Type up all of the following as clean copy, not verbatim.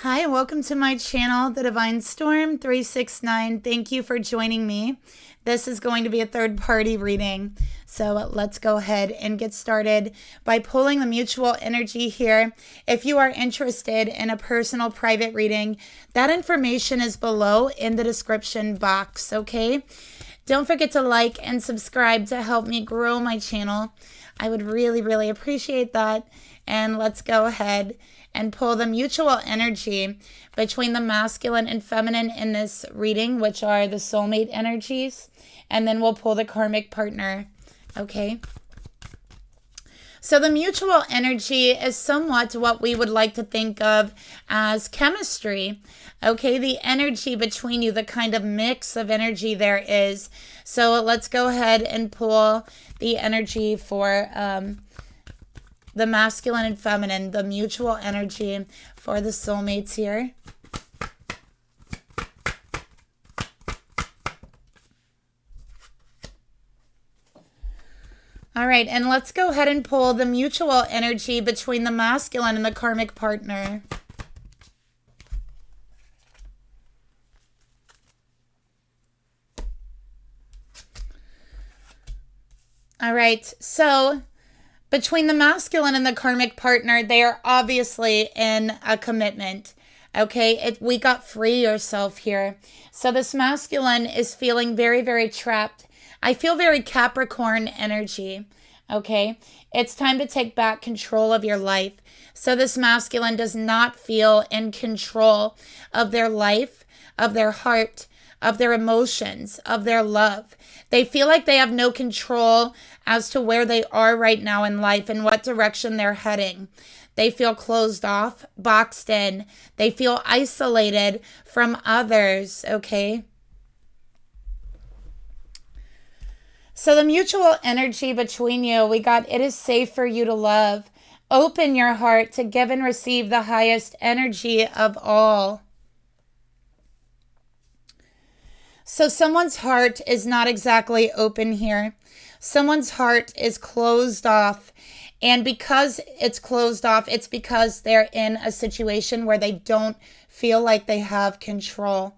Hi, and welcome to my channel, The Divine Storm 369. Thank you for joining me. This is going to be a third-party reading. So let's go ahead and get started by pulling the mutual energy here. If you are interested in a personal private reading, that information is below in the description box, okay? Don't forget to like and subscribe to help me grow my channel. I would really appreciate that. And let's go ahead and pull the mutual energy between the masculine and feminine in this reading, which are the soulmate energies. And then we'll pull the karmic partner, okay? So the mutual energy is somewhat what we would like to think of as chemistry, okay? The energy between you, the kind of mix of energy there is. So let's go ahead and pull the energy for the masculine and feminine, the mutual energy for the soulmates here. All right, and let's go ahead and pull the mutual energy between the masculine and the karmic partner. All right, so between the masculine and the karmic partner, they are obviously in a commitment. Okay, we got free yourself here. So this masculine is feeling very trapped. I feel very Capricorn energy. Okay, it's time to take back control of your life. So this masculine does not feel in control of their life, of their heart, of their emotions, of their love. They feel like they have no control as to where they are right now in life and what direction they're heading. They feel closed off, boxed in. They feel isolated from others, okay? So the mutual energy between you, we got, it is safe for you to love. Open your heart to give and receive the highest energy of all. So someone's heart is not exactly open here. Someone's heart is closed off. And because it's closed off, it's because they're in a situation where they don't feel like they have control.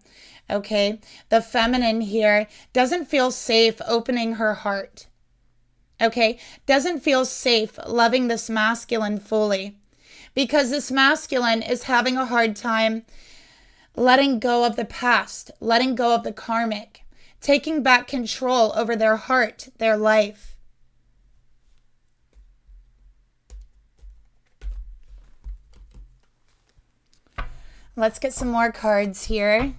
Okay? The feminine here doesn't feel safe opening her heart. Okay? Doesn't feel safe loving this masculine fully. Because this masculine is having a hard time letting go of the past, letting go of the karmic, taking back control over their heart, their life. Let's get some more cards here.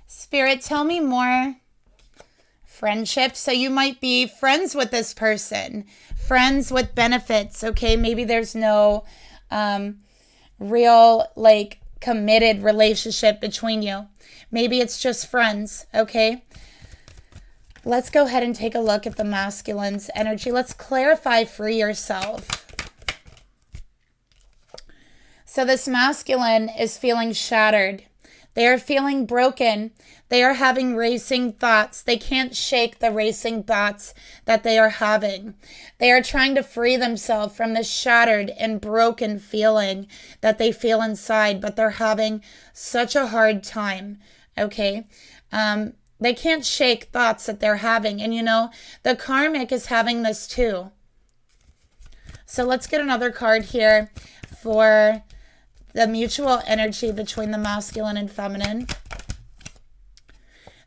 Spirit, tell me more. Friendship. So you might be friends with this person, friends with benefits. Okay, maybe there's no real committed relationship between you. Maybe it's just friends. Okay, let's go ahead and take a look at the masculine's energy. Let's clarify for yourself. So this masculine is feeling shattered. They are feeling broken. They are having racing thoughts. They can't shake the racing thoughts that they are having. They are trying to free themselves from this shattered and broken feeling that they feel inside, but they're having such a hard time, okay? They can't shake thoughts that they're having. And you know, the karmic is having this too. So let's get another card here for the mutual energy between the masculine and feminine.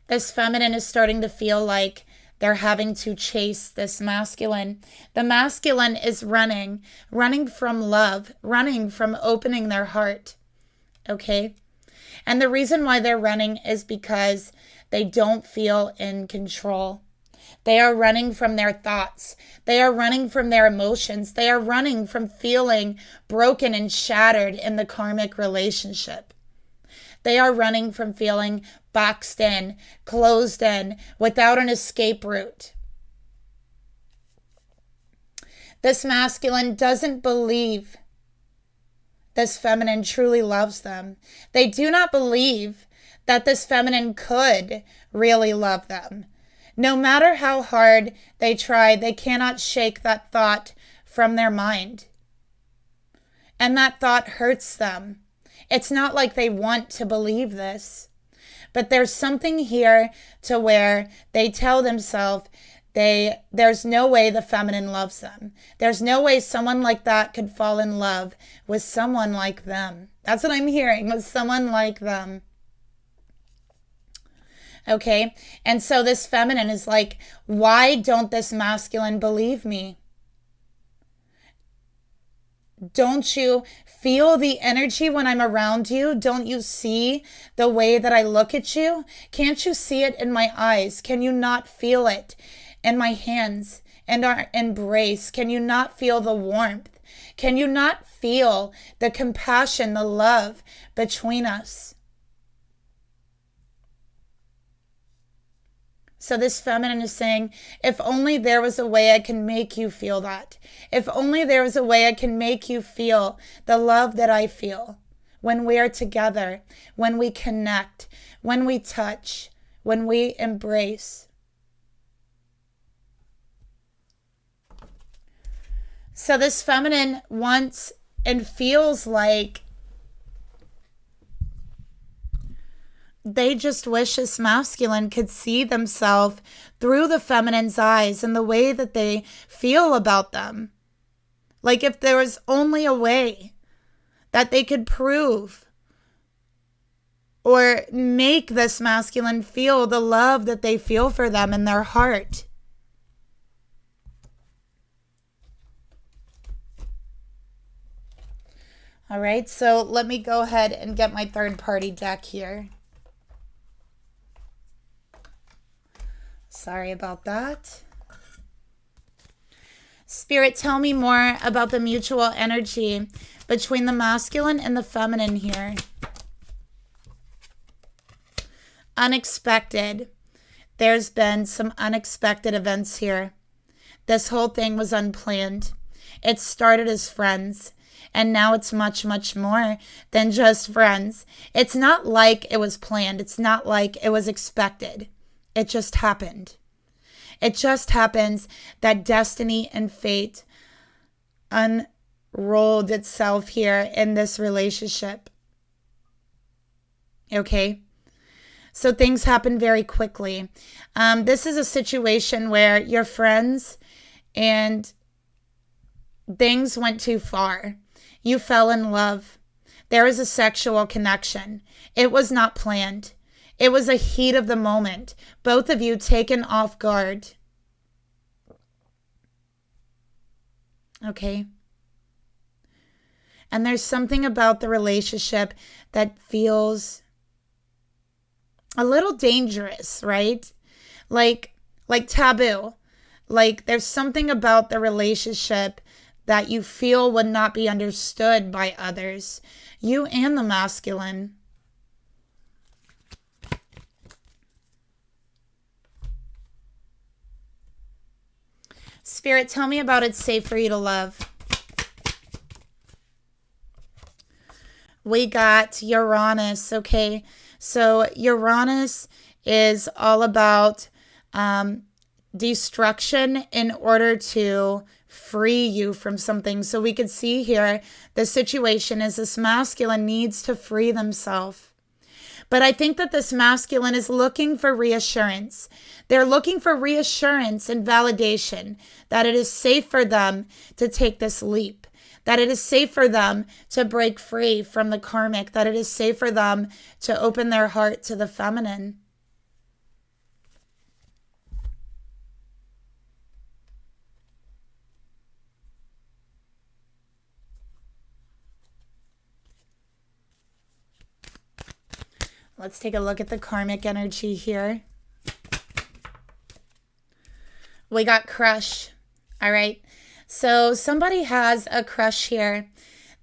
This feminine is starting to feel like they're having to chase this masculine. The masculine is running from love, running from opening their heart, okay? And the reason why they're running is because they don't feel in control. They are running from their thoughts. They are running from their emotions. They are running from feeling broken and shattered in the karmic relationship. They are running from feeling boxed in, closed in, without an escape route. This masculine doesn't believe this feminine truly loves them. They do not believe that this feminine could really love them. No matter how hard they try, they cannot shake that thought from their mind. And that thought hurts them. It's not like they want to believe this, but there's something here to where they tell themselves there's no way the feminine loves them. There's no way someone like that could fall in love with someone like them. That's what I'm hearing, with someone like them. Okay, and so this feminine is like, why don't this masculine believe me? Don't you feel the energy when I'm around you? Don't you see the way that I look at you? Can't you see it in my eyes? Can you not feel it in my hands and our embrace? Can you not feel the warmth? Can you not feel the compassion, the love between us? So this feminine is saying, if only there was a way I can make you feel that. If only there was a way I can make you feel the love that I feel when we are together, when we connect, when we touch, when we embrace. So this feminine wants and feels like they just wish this masculine could see themselves through the feminine's eyes and the way that they feel about them. Like if there was only a way that they could prove or make this masculine feel the love that they feel for them in their heart. All right, so let me go ahead and get my third party deck here. Sorry about that. Spirit, tell me more about the mutual energy between the masculine and the feminine here. Unexpected. There's been some unexpected events here. This whole thing was unplanned. It started as friends, and now it's much, much more than just friends. It's not like it was planned. It's not like it was expected. It just happened. It just happens that destiny and fate unrolled itself here in this relationship. Okay? So things happen very quickly. This is a situation where you're friends and things went too far. You fell in love. There was a sexual connection. It was not planned. It was a heat of the moment. Both of you taken off guard. Okay? And there's something about the relationship that feels a little dangerous, right? Like taboo. Like there's something about the relationship that you feel would not be understood by others. You and the masculine. Spirit, tell me about It's Safe for You to Love. We got Uranus, okay? So Uranus is all about destruction in order to free you from something. So we could see here the situation is this masculine needs to free themselves. But I think that this masculine is looking for reassurance. They're looking for reassurance and validation that it is safe for them to take this leap, that it is safe for them to break free from the karmic, that it is safe for them to open their heart to the feminine. Let's take a look at the karmic energy here. We got crush. All right. So somebody has a crush here.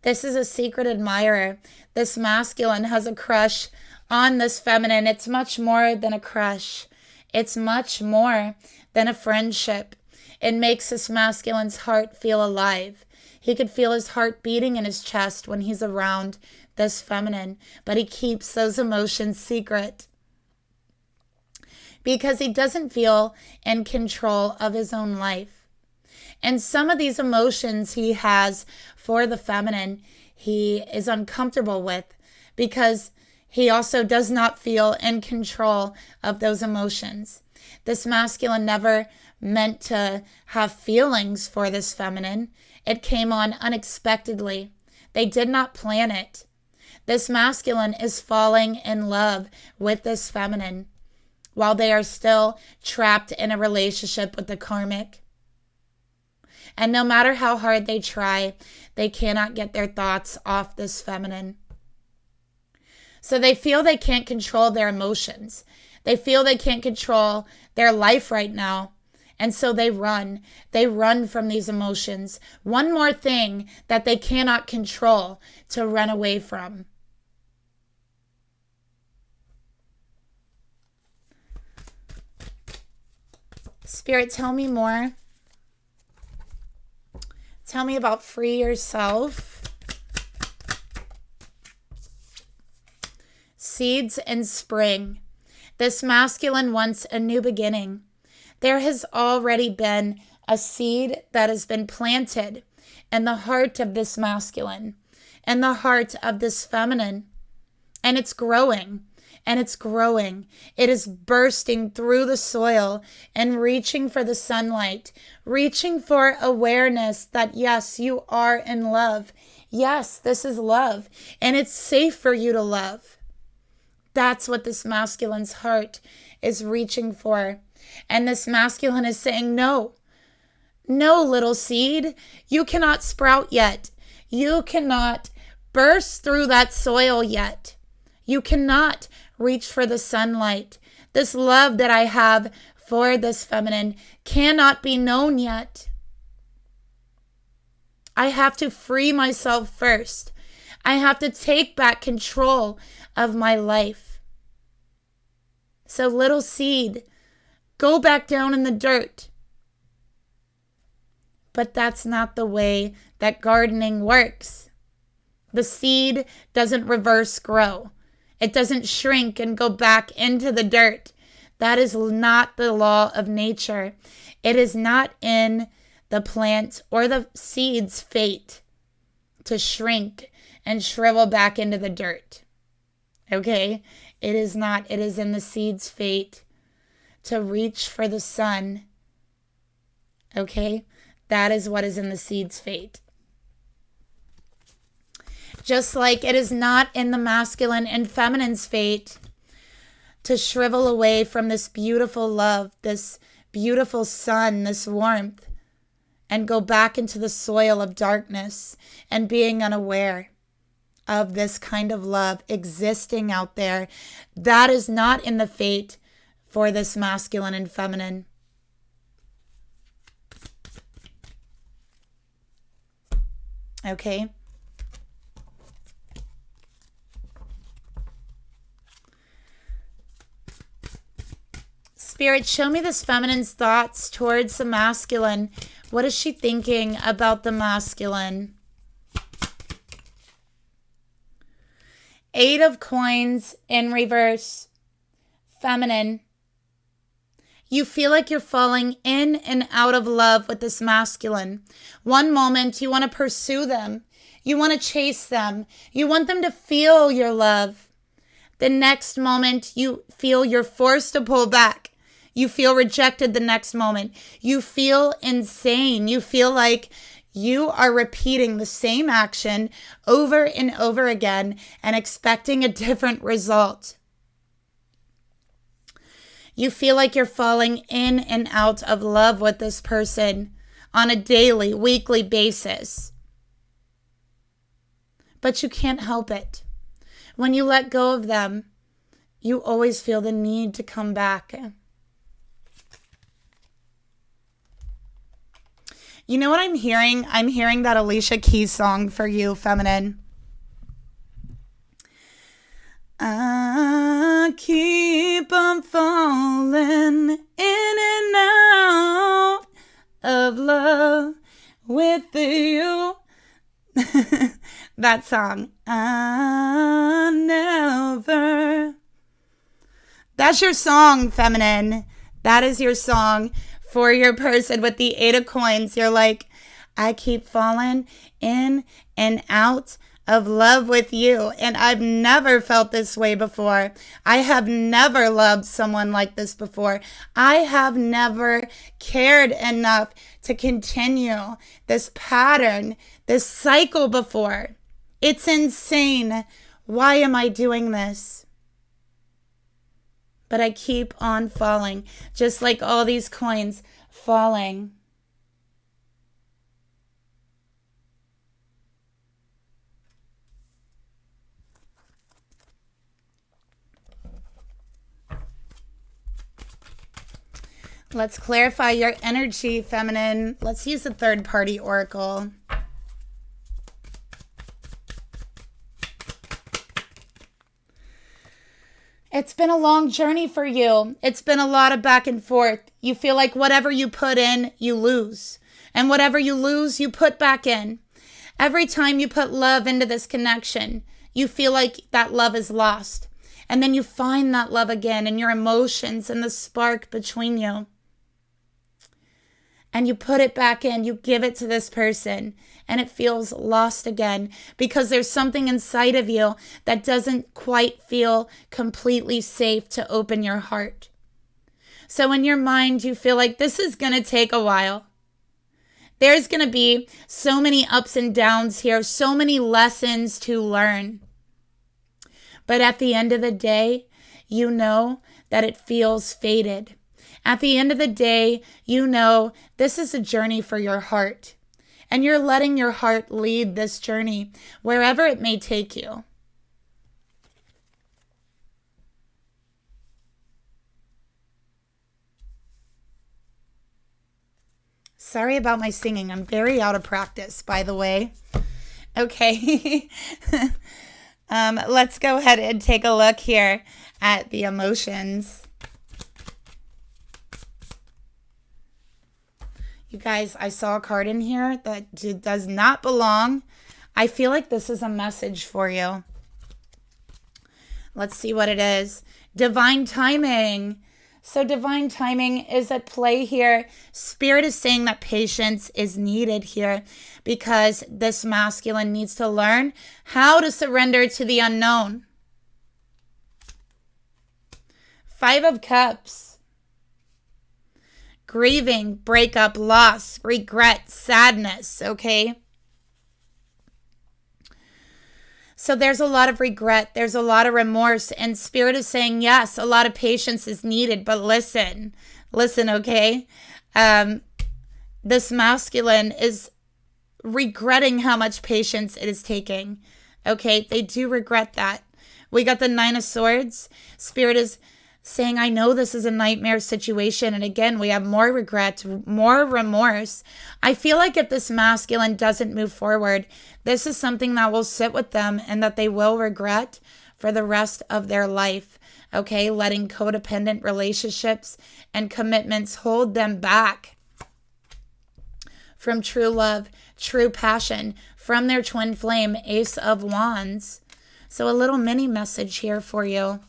This is a secret admirer. This masculine has a crush on this feminine. It's much more than a crush. It's much more than a friendship. It makes this masculine's heart feel alive. He could feel his heart beating in his chest when he's around this feminine, but he keeps those emotions secret. because he doesn't feel in control of his own life. And some of these emotions he has for the feminine, he is uncomfortable with because he also does not feel in control of those emotions. This masculine never meant to have feelings for this feminine. It came on unexpectedly. They did not plan it. This masculine is falling in love with this feminine while they are still trapped in a relationship with the karmic. And no matter how hard they try, they cannot get their thoughts off this feminine. So they feel they can't control their emotions. They feel they can't control their life right now. And so they run. They run from these emotions. One more thing that they cannot control to run away from. Spirit, tell me more. Tell me about free yourself. Seeds and spring. This masculine wants a new beginning. There has already been a seed that has been planted in the heart of this masculine, in the heart of this feminine. And it's growing, and it's growing. It is bursting through the soil and reaching for the sunlight, reaching for awareness that, yes, you are in love. Yes, this is love, and it's safe for you to love. That's what this masculine's heart is reaching for. And this masculine is saying, no, no, little seed, you cannot sprout yet. You cannot burst through that soil yet. You cannot reach for the sunlight. This love that I have for this feminine cannot be known yet. I have to free myself first. I have to take back control of my life. So little seed, go back down in the dirt. But that's not the way that gardening works. The seed doesn't reverse grow. It doesn't shrink and go back into the dirt. That is not the law of nature. It is not in the plant or the seed's fate to shrink and shrivel back into the dirt. Okay? It is not. It is in the seed's fate to reach for the sun. Okay? That is what is in the seed's fate. Just like it is not in the masculine and feminine's fate to shrivel away from this beautiful love, this beautiful sun, this warmth, and go back into the soil of darkness and being unaware of this kind of love existing out there. That is not in the fate for this masculine and feminine. Okay? Spirit, show me this feminine's thoughts towards the masculine. What is she thinking about the masculine? Eight of Coins in reverse. Feminine. You feel like you're falling in and out of love with this masculine. One moment you want to pursue them. You want to chase them. You want them to feel your love. The next moment you feel you're forced to pull back. You feel rejected the next moment. You feel insane. You feel like you are repeating the same action over and over again and expecting a different result. You feel like you're falling in and out of love with this person on a daily, weekly basis. But you can't help it. When you let go of them, you always feel the need to come back. You know what I'm hearing? I'm hearing that Alicia Keys song for you, feminine. I keep on falling in and out of love with you. That song. I never That's your song, feminine. That is your song for your person with the 8 of coins. You're like, I keep falling in and out of love with you. And I've never felt this way before. I have never loved someone like this before. I have never cared enough to continue this pattern, this cycle before. It's insane. Why am I doing this? But I keep on falling, just like all these coins falling. Let's clarify your energy, feminine. Let's use the third party oracle. It's been a long journey for you. It's been a lot of back and forth. You feel like whatever you put in, you lose. And whatever you lose, you put back in. Every time you put love into this connection, you feel like that love is lost. And then you find that love again in your emotions and the spark between you. And you put it back in, you give it to this person, and it feels lost again because there's something inside of you that doesn't quite feel completely safe to open your heart. So in your mind, you feel like this is going to take a while. There's going to be so many ups and downs here, so many lessons to learn. But at the end of the day, you know that it feels fated. At the end of the day, you know this is a journey for your heart. And you're letting your heart lead this journey wherever it may take you. Sorry about my singing. I'm very out of practice, by the way. Okay. Let's go ahead and take a look here at the emotions. You guys, I saw a card in here that does not belong. I feel like this is a message for you. Let's see what it is. Divine timing. So divine timing is at play here. Spirit is saying that patience is needed here because this masculine needs to learn how to surrender to the unknown. 5 of Cups. Grieving, breakup, loss, regret, sadness, okay? So there's a lot of regret. There's a lot of remorse. And Spirit is saying, yes, a lot of patience is needed. But listen, okay? This masculine is regretting how much patience it is taking, okay? They do regret that. We got the 9 of Swords. Spirit is saying, I know this is a nightmare situation. And again, we have more regret, more remorse. I feel like if this masculine doesn't move forward, this is something that will sit with them and that they will regret for the rest of their life. Okay, letting codependent relationships and commitments hold them back from true love, true passion, from their twin flame, Ace of Wands. So a little mini message here for you.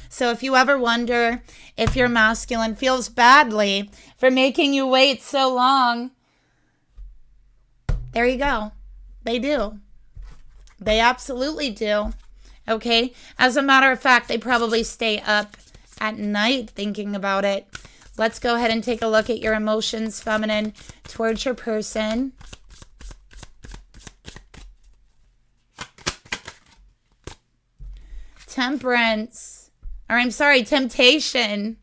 So if you ever wonder if your masculine feels badly for making you wait so long, there you go. They do. They absolutely do. Okay? As a matter of fact, they probably stay up at night thinking about it. Let's go ahead and take a look at your emotions, feminine, towards your person. Temperance. Or I'm sorry, temptation.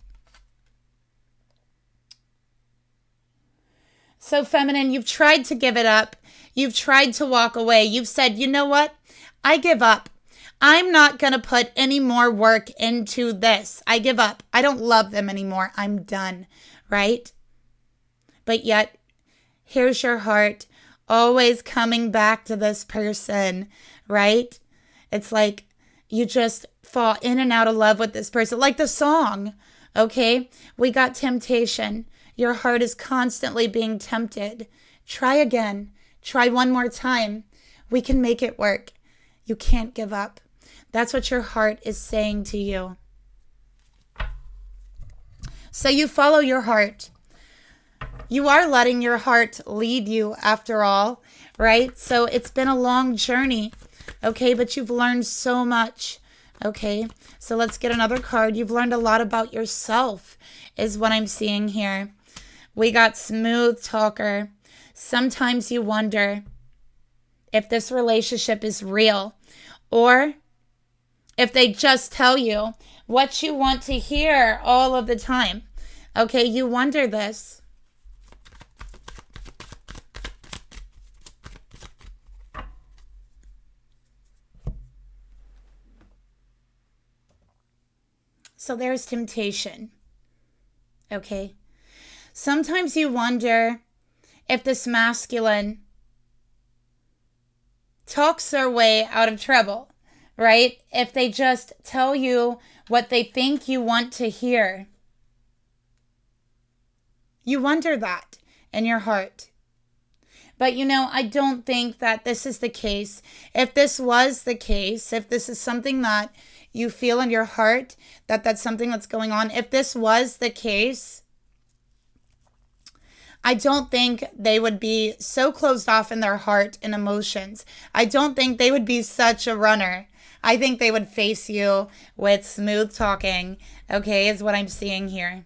So feminine, you've tried to give it up. You've tried to walk away. You've said, you know what? I give up. I'm not going to put any more work into this. I give up. I don't love them anymore. I'm done, right? But yet, here's your heart always coming back to this person, right? It's like you just fall in and out of love with this person, like the song, okay? We got temptation. Your heart is constantly being tempted. Try again. Try one more time. We can make it work. You can't give up. That's what your heart is saying to you. So you follow your heart. You are letting your heart lead you after all, right? So it's been a long journey, okay? But you've learned so much, okay? So let's get another card. You've learned a lot about yourself is what I'm seeing here. We got smooth talker. Sometimes you wonder if this relationship is real or if they just tell you what you want to hear all of the time. Okay, you wonder this. So there's temptation. Okay. Sometimes you wonder if this masculine talks their way out of trouble, right? If they just tell you what they think you want to hear. You wonder that in your heart. But I don't think that this is the case. If this was the case, if this is something that you feel in your heart, that that's something that's going on, if this was the case, I don't think they would be so closed off in their heart and emotions. I don't think they would be such a runner. I think they would face you with smooth talking, okay, is what I'm seeing here.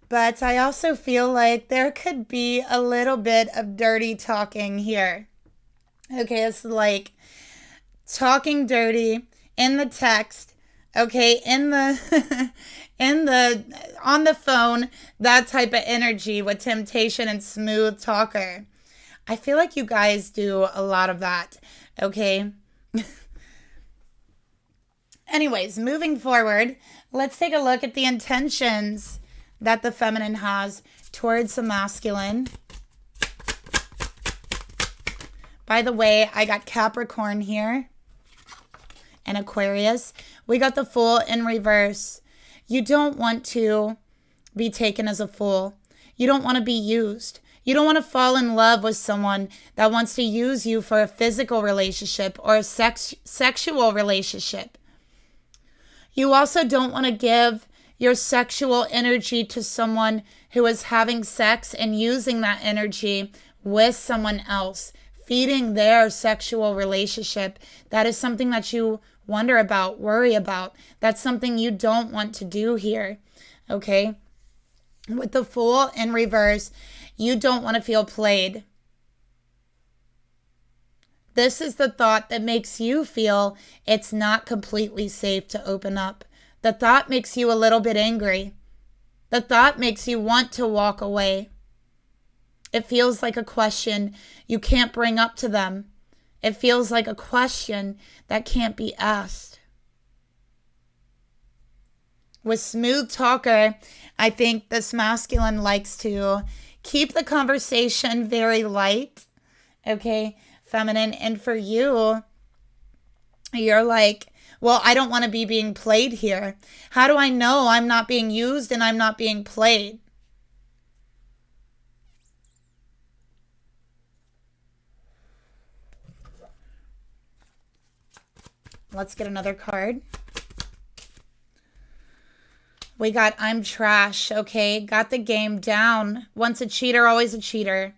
But I also feel like there could be a little bit of dirty talking here. Okay, it's like talking dirty in the text, okay, in the on the phone, that type of energy with temptation and smooth talker. I feel like you guys do a lot of that, okay? Anyways, moving forward, let's take a look at the intentions that the feminine has towards the masculine. By the way, I got Capricorn here and Aquarius. We got the Fool in reverse. You don't want to be taken as a fool. You don't want to be used. You don't want to fall in love with someone that wants to use you for a physical relationship or a sexual relationship. You also don't want to give your sexual energy to someone who is having sex and using that energy with someone else, feeding their sexual relationship. That is something that you wonder about, worry about. That's something you don't want to do here, okay? With the Fool in reverse, you don't want to feel played. This is the thought that makes you feel it's not completely safe to open up. The thought makes you a little bit angry. The thought makes you want to walk away. It feels like a question you can't bring up to them. It feels like a question that can't be asked. With smooth talker, I think this masculine likes to keep the conversation very light, okay, feminine. And for you, you're like, well, I don't want to be being played here. How do I know I'm not being used and I'm not being played? Let's get another card. We got I'm trash, okay? Got the game down. Once a cheater, always a cheater.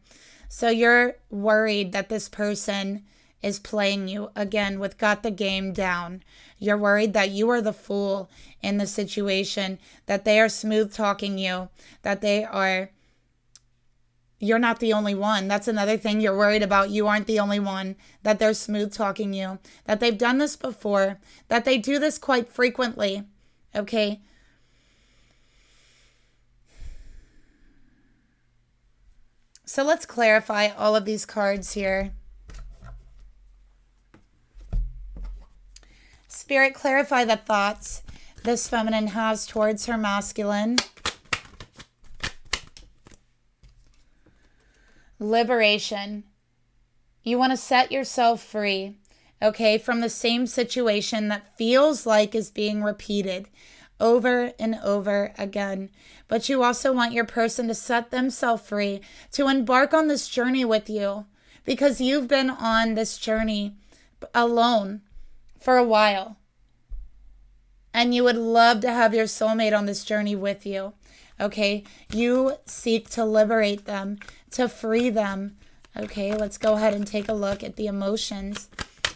So you're worried that this person is playing you again with got the game down. You're worried that you are the fool in the situation, that they are smooth talking you, that you're not the only one. That's another thing you're worried about. You aren't the only one, that they're smooth talking you, that they've done this before, that they do this quite frequently, okay? So let's clarify all of these cards here. Spirit, clarify the thoughts this feminine has towards her masculine. Liberation. You want to set yourself free, okay, from the same situation that feels like is being repeated over and over again. But you also want your person to set themselves free, to embark on this journey with you, because you've been on this journey alone for a while. And you would love to have your soulmate on this journey with you. Okay, you seek to liberate them, to free them. Okay, let's go ahead and take a look at the emotions,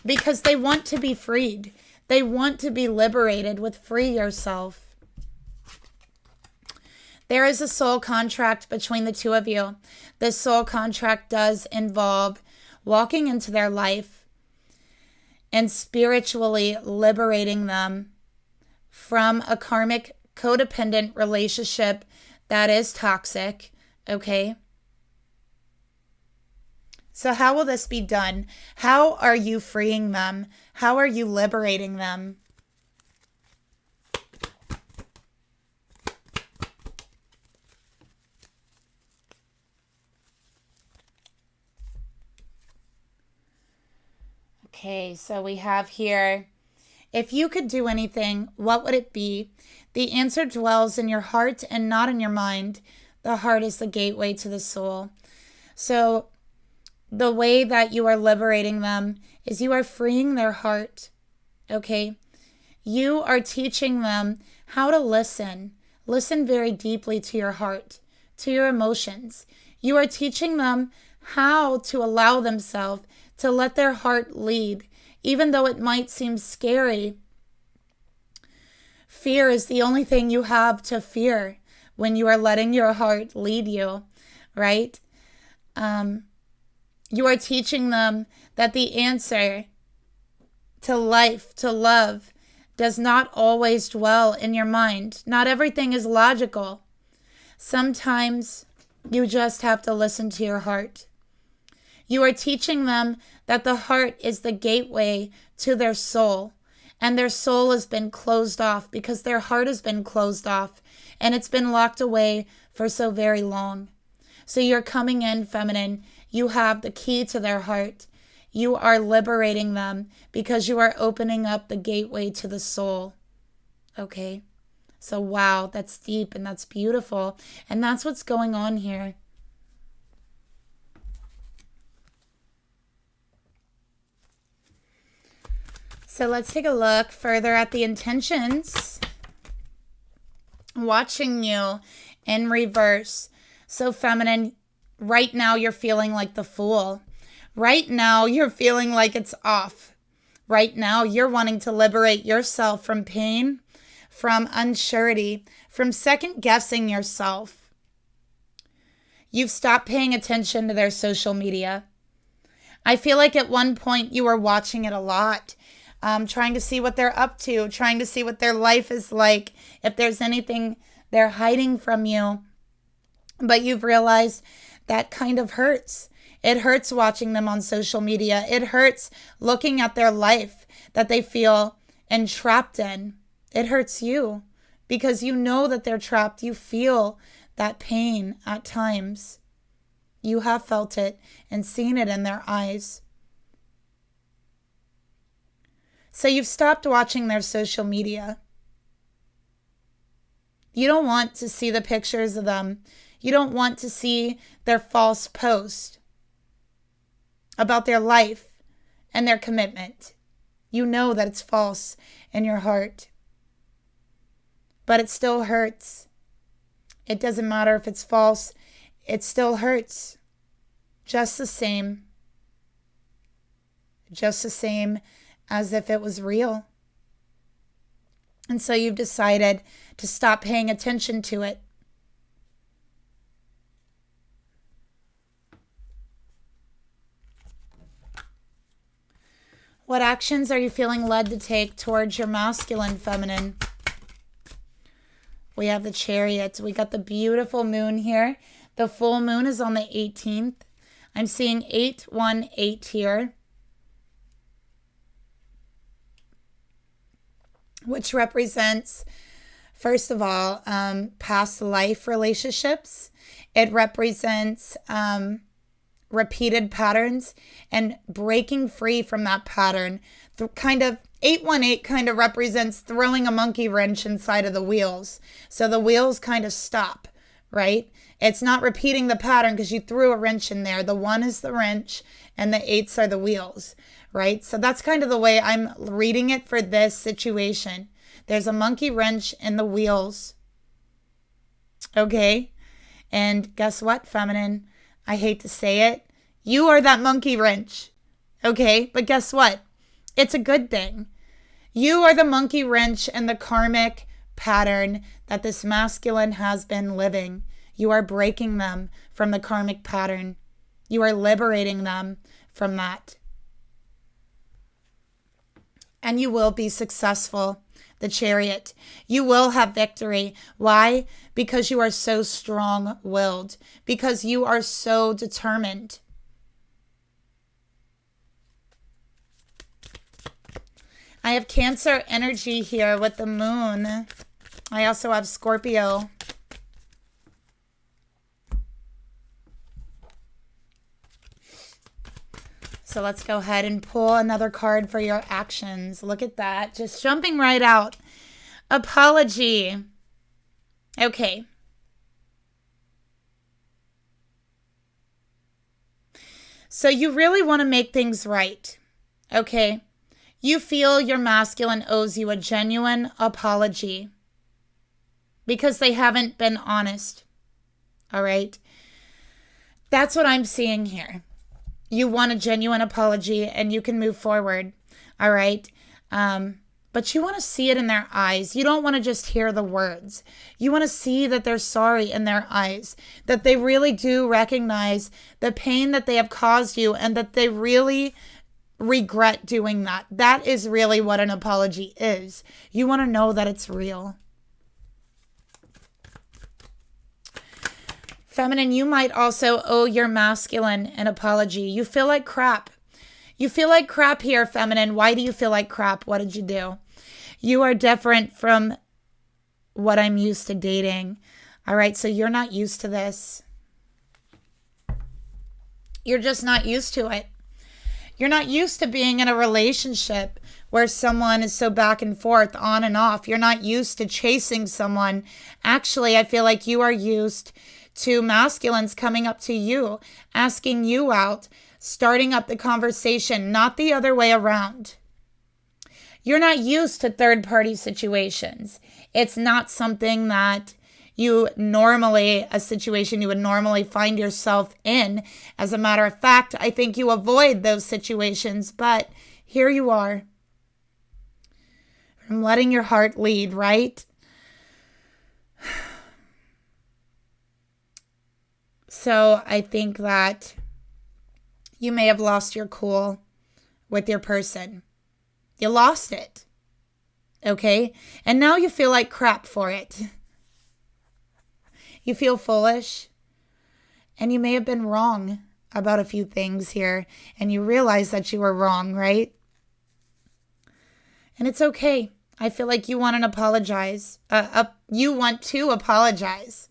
because they want to be freed. They want to be liberated with free yourself. There is a soul contract between the two of you. This soul contract does involve walking into their life and spiritually liberating them from a karmic codependent relationship that is toxic, okay? So how will this be done? How are you freeing them? How are you liberating them? Okay, so we have here, if you could do anything, what would it be? The answer dwells in your heart and not in your mind. The heart is the gateway to the soul. So the way that you are liberating them is you are freeing their heart, okay? You are teaching them how to listen. Listen very deeply to your heart, to your emotions. You are teaching them how to allow themselves to let their heart lead, even though it might seem scary. Fear is the only thing you have to fear when you are letting your heart lead you, right? You are teaching them that the answer to life, to love, does not always dwell in your mind. Not everything is logical. Sometimes you just have to listen to your heart. You are teaching them that the heart is the gateway to their soul, and their soul has been closed off because their heart has been closed off, and it's been locked away for so very long. So you're coming in, feminine. You have the key to their heart. You are liberating them because you are opening up the gateway to the soul. Okay? So wow, that's deep and that's beautiful. And that's what's going on here. So let's take a look further at the intentions. Watching you in reverse. So feminine, right now you're feeling like the fool. Right now you're feeling like it's off. Right now you're wanting to liberate yourself from pain, from unsurety, from second guessing yourself. You've stopped paying attention to their social media. I feel like at one point you were watching it a lot. Trying to see what they're up to, trying to see what their life is like, if there's anything they're hiding from you. But you've realized that kind of hurts. It hurts watching them on social media. It hurts looking at their life that they feel entrapped in. It hurts you because you know that they're trapped. You feel that pain at times. You have felt it and seen it in their eyes. So you've stopped watching their social media. You don't want to see the pictures of them. You don't want to see their false post about their life and their commitment. You know that it's false in your heart. But it still hurts. It doesn't matter if it's false. It still hurts. Just the same. Just the same as if it was real. And so you've decided to stop paying attention to it. What actions are you feeling led to take towards your masculine, feminine? We have the Chariot. We got the beautiful moon here. The full moon is on the 18th. I'm seeing 818 here, which represents, first of all, past life relationships. It represents repeated patterns and breaking free from that pattern. The kind of 818 kind of represents throwing a monkey wrench inside of the wheels. So the wheels kind of stop, right? It's not repeating the pattern because you threw a wrench in there. The 1 is the wrench and the 8s are the wheels, right? So that's kind of the way I'm reading it for this situation. There's a monkey wrench in the wheels. Okay? And guess what, feminine? I hate to say it. You are that monkey wrench. Okay? But guess what? It's a good thing. You are the monkey wrench in the karmic pattern that this masculine has been living. You are breaking them from the karmic pattern. You are liberating them from that. And you will be successful. The Chariot. You will have victory. Why? Because you are so strong-willed. Because you are so determined. I have Cancer energy here with the moon. I also have Scorpio. So let's go ahead and pull another card for your actions. Look at that. Just jumping right out. Apology. Okay. So you really want to make things right. Okay. You feel your masculine owes you a genuine apology because they haven't been honest. All right. That's what I'm seeing here. You want a genuine apology and you can move forward. All right. But you want to see it in their eyes. You don't want to just hear the words. You want to see that they're sorry in their eyes, that they really do recognize the pain that they have caused you and that they really regret doing that. That is really what an apology is. You want to know that it's real. Feminine, you might also owe your masculine an apology. You feel like crap. You feel like crap here, feminine. Why do you feel like crap? What did you do? You are different from what I'm used to dating. All right, so you're not used to this. You're just not used to it. You're not used to being in a relationship where someone is so back and forth, on and off. You're not used to chasing someone. Actually, I feel like you are used to masculines coming up to you, asking you out, starting up the conversation, not the other way around. You're not used to third-party situations. It's not something that a situation you would normally find yourself in. As a matter of fact, I think you avoid those situations, but here you are. From letting your heart lead, right? So I think that you may have lost your cool with your person. You lost it. Okay? And now you feel like crap for it. You feel foolish. And you may have been wrong about a few things here. And you realize that you were wrong, right? And it's okay. I feel like you want to apologize. You want to apologize.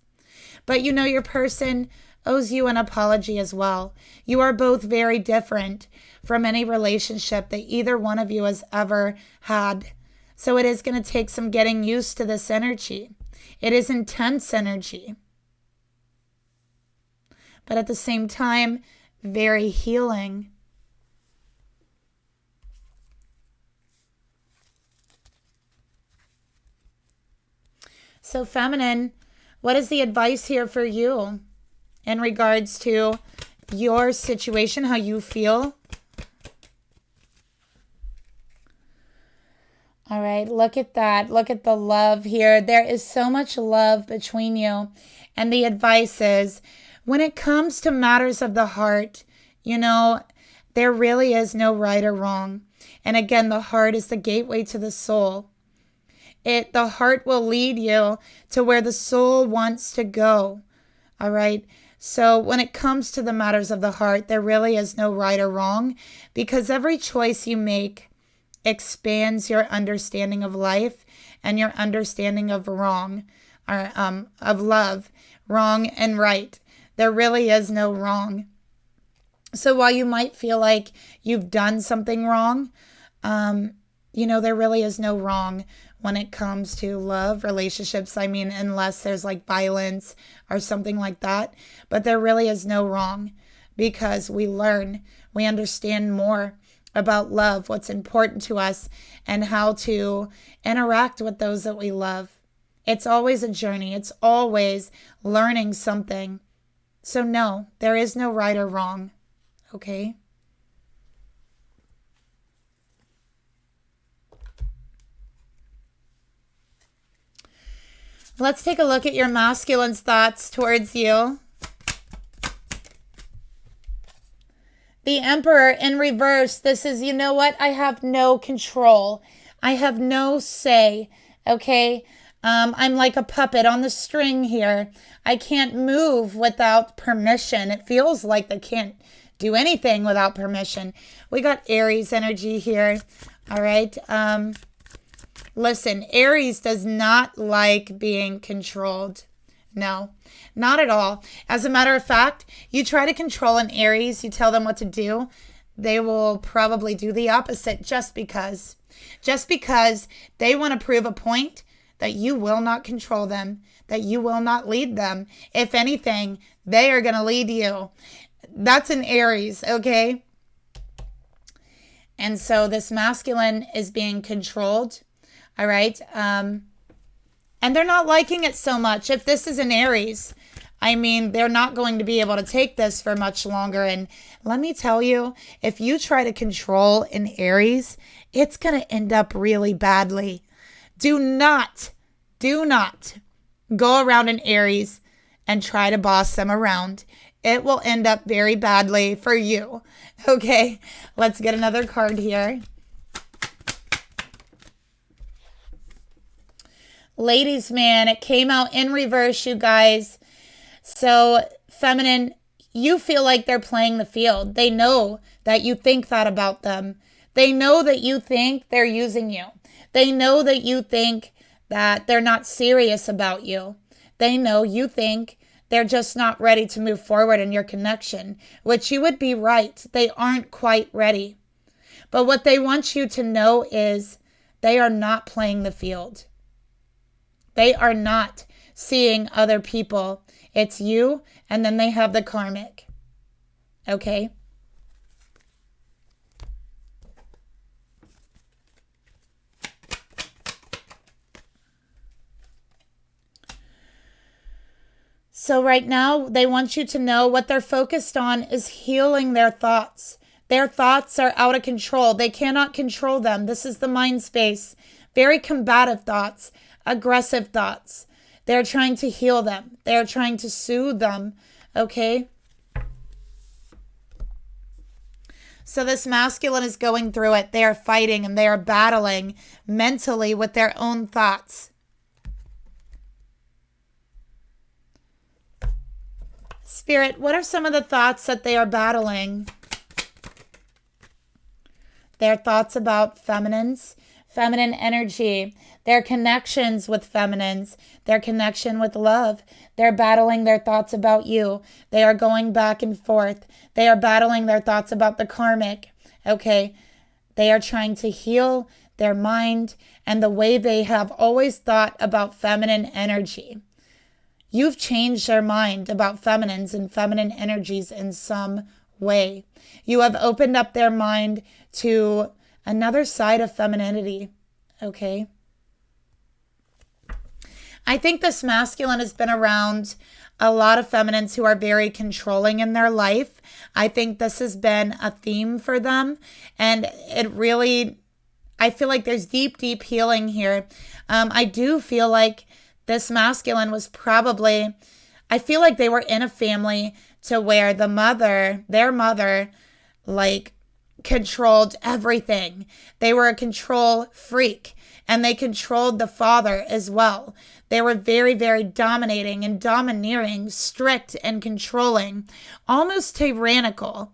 But you know your person owes you an apology as well. You are both very different from any relationship that either one of you has ever had. So it is going to take some getting used to this energy. It is intense energy. But at the same time, very healing. So feminine, what is the advice here for you in regards to your situation, how you feel? All right, look at that. Look at the love here. There is so much love between you. And the advice is, when it comes to matters of the heart, there really is no right or wrong. And again, the heart is the gateway to the soul. The heart will lead you to where the soul wants to go. All right. So when it comes to the matters of the heart, there really is no right or wrong, because every choice you make expands your understanding of life and your understanding of wrong, or of love, wrong and right. There really is no wrong. So while you might feel like you've done something wrong, there really is no wrong when it comes to love, relationships. I mean, unless there's like violence or something like that. But there really is no wrong, because we learn, we understand more. about love, what's important to us, and how to interact with those that we love. It's always a journey. It's always learning something. So no, there is no right or wrong. Okay? Let's take a look at your masculine's thoughts towards you. The Emperor in reverse. This is, you know what? I have no control. I have no say. Okay? I'm like a puppet on the string here. I can't move without permission. It feels like they can't do anything without permission. We got Aries energy here. All right. Listen, Aries does not like being controlled. No, not at all. As a matter of fact, you try to control an Aries, you tell them what to do, they will probably do the opposite just because. Just because they want to prove a point that you will not control them, that you will not lead them. If anything, they are going to lead you. That's an Aries, okay? And so this masculine is being controlled, all right? And they're not liking it so much. If this is an Aries, I mean, they're not going to be able to take this for much longer. And let me tell you, if you try to control an Aries, it's going to end up really badly. Do not go around an Aries and try to boss them around. It will end up very badly for you. Okay, let's get another card here. Ladies, man, it came out in reverse, you guys. So, feminine, you feel like they're playing the field. They know that you think that about them. They know that you think they're using you. They know that you think that they're not serious about you. They know you think they're just not ready to move forward in your connection, which you would be right. They aren't quite ready. But what they want you to know is they are not playing the field. They are not seeing other people. It's you, and then they have the karmic. Okay? So right now, they want you to know what they're focused on is healing their thoughts. Their thoughts are out of control. They cannot control them. This is the mind space. Very combative thoughts, aggressive thoughts. They're trying to heal them. They're trying to soothe them. Okay? So this masculine is going through it. They are fighting and they are battling mentally with their own thoughts. Spirit, what are some of the thoughts that they are battling? Their thoughts about feminines, feminine energy, their connections with feminines, their connection with love. They're battling their thoughts about you. They are going back and forth. They are battling their thoughts about the karmic. Okay, they are trying to heal their mind and the way they have always thought about feminine energy. You've changed their mind about feminines and feminine energies in some way. You have opened up their mind to another side of femininity. Okay? I think this masculine has been around a lot of feminines who are very controlling in their life. I think this has been a theme for them. And it really, I feel like there's deep, deep healing here. I do feel like this masculine was probably, I feel like they were in a family to where the mother, their mother, like controlled everything. They were a control freak and they controlled the father as well. They were very, very dominating and domineering, strict and controlling, almost tyrannical.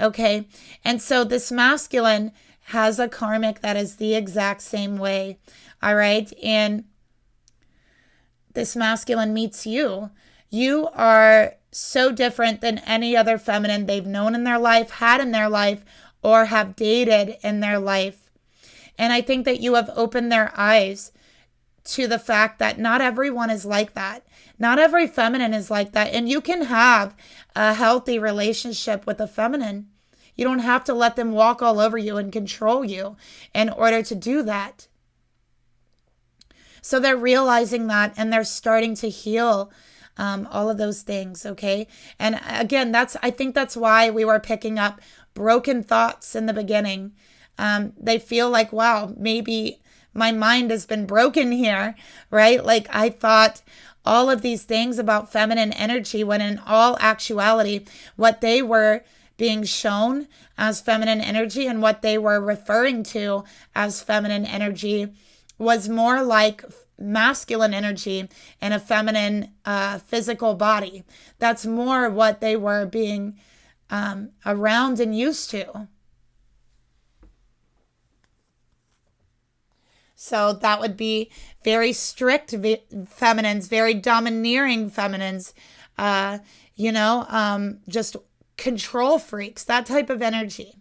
Okay. And so this masculine has a karmic that is the exact same way. All right. And this masculine meets you. You are so different than any other feminine they've known in their life, had in their life, or have dated in their life. And I think that you have opened their eyes to the fact that not everyone is like that. Not every feminine is like that. And you can have a healthy relationship with a feminine. You don't have to let them walk all over you and control you in order to do that. So they're realizing that, and they're starting to heal all of those things, okay? And again, I think that's why we were picking up broken thoughts in the beginning. They feel like, wow, maybe my mind has been broken here, right? Like I thought all of these things about feminine energy, when in all actuality, what they were being shown as feminine energy and what they were referring to as feminine energy was more like masculine energy and a feminine physical body. That's more what they were being around and used to. So that would be very strict feminines, very domineering feminines, just control freaks, that type of energy.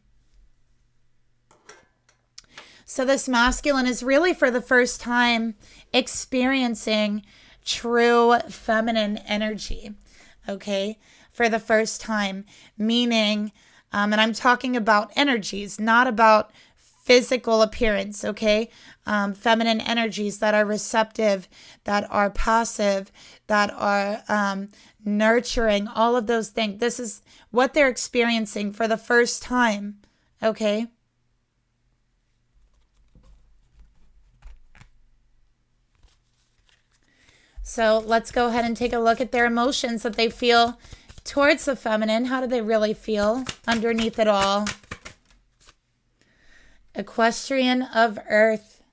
So this masculine is really for the first time experiencing true feminine energy, okay? For the first time, meaning, and I'm talking about energies, not about physical appearance, okay? Feminine energies that are receptive, that are passive, that are nurturing, all of those things. This is what they're experiencing for the first time, okay? So let's go ahead and take a look at their emotions that they feel towards the feminine. How do they really feel underneath it all? Equestrian of Earth.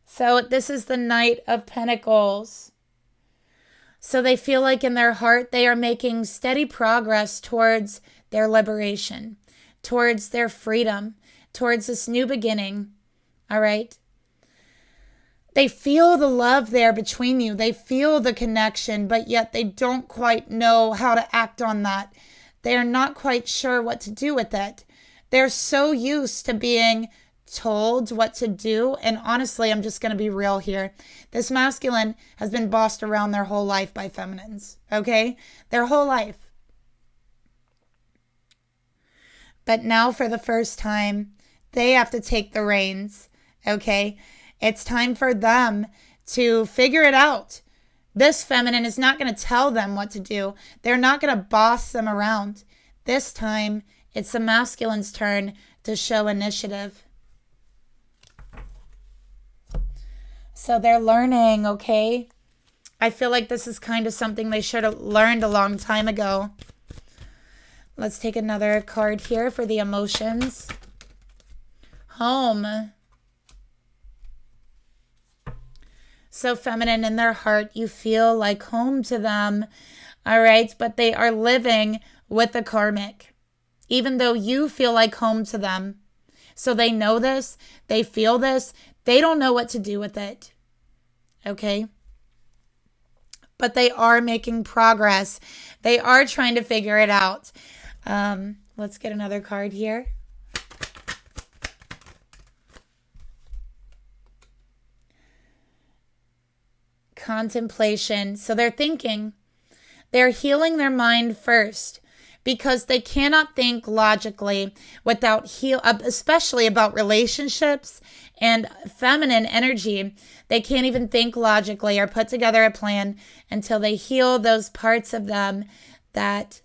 So this is the Knight of Pentacles. So they feel like in their heart they are making steady progress towards their liberation, towards their freedom, towards this new beginning. All right? They feel the love there between you. They feel the connection, but yet they don't quite know how to act on that. They are not quite sure what to do with it. They're so used to being told what to do. And honestly, I'm just going to be real here. This masculine has been bossed around their whole life by feminines, okay? Their whole life. But now for the first time, they have to take the reins, okay? It's time for them to figure it out. This feminine is not going to tell them what to do. They're not going to boss them around. This time, it's the masculine's turn to show initiative. So they're learning, okay? I feel like this is kind of something they should have learned a long time ago. Let's take another card here for the emotions. Home. So feminine in their heart, you feel like home to them, all right? But they are living with the karmic, even though you feel like home to them. So they know this, they feel this, they don't know what to do with it, okay? But they are making progress. They are trying to figure it out. Let's get another card here. Contemplation. So they're thinking, they're healing their mind first because they cannot think logically without especially about relationships and feminine energy. They can't even think logically or put together a plan until they heal those parts of them that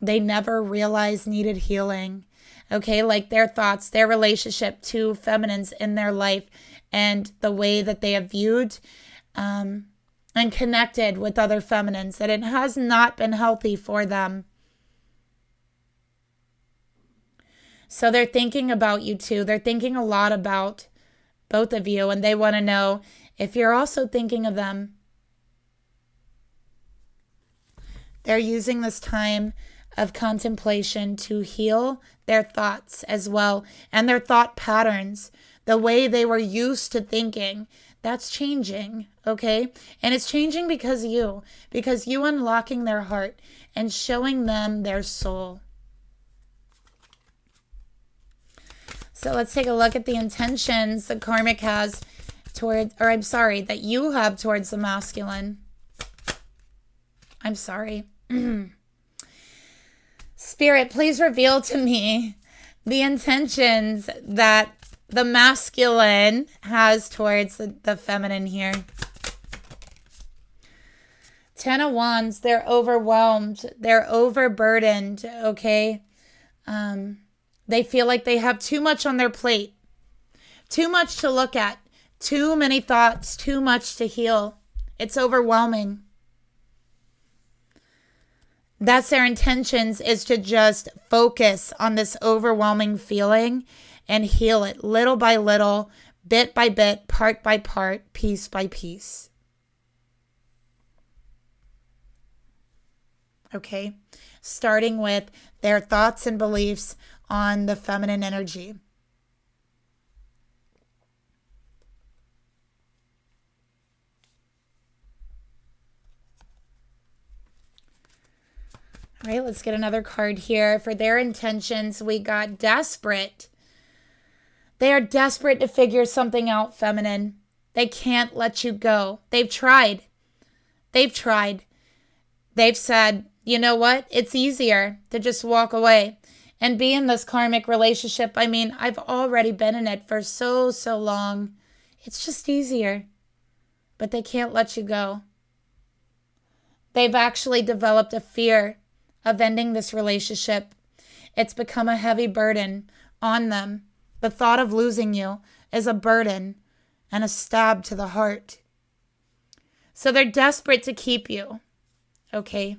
they never realized needed healing. Okay, like their thoughts, their relationship to feminines in their life, and the way that they have viewed and connected with other feminines, that it has not been healthy for them. So they're thinking about you too. They're thinking a lot about both of you, and they want to know if you're also thinking of them. They're using this time of contemplation to heal their thoughts as well, and their thought patterns, the way they were used to thinking. That's changing, okay? And it's changing because you unlocking their heart and showing them their soul. So let's take a look at the intentions that Karmic has that you have towards the masculine. I'm sorry. Spirit, please reveal to me the intentions that the masculine has towards the feminine here. 10 of Wands, they're overwhelmed. They're overburdened, okay? They feel like they have too much on their plate. Too much to look at. Too many thoughts. Too much to heal. It's overwhelming. That's their intentions, is to just focus on this overwhelming feeling and heal it little by little, bit by bit, part by part, piece by piece. Okay? Starting with their thoughts and beliefs on the feminine energy. All right, let's get another card here. For their intentions, we got desperate. They are desperate to figure something out, feminine. They can't let you go. They've tried. They've tried. They've said, you know what? It's easier to just walk away and be in this karmic relationship. I mean, I've already been in it for so long. It's just easier. But they can't let you go. They've actually developed a fear of ending this relationship. It's become a heavy burden on them. The thought of losing you is a burden and a stab to the heart. So they're desperate to keep you. Okay?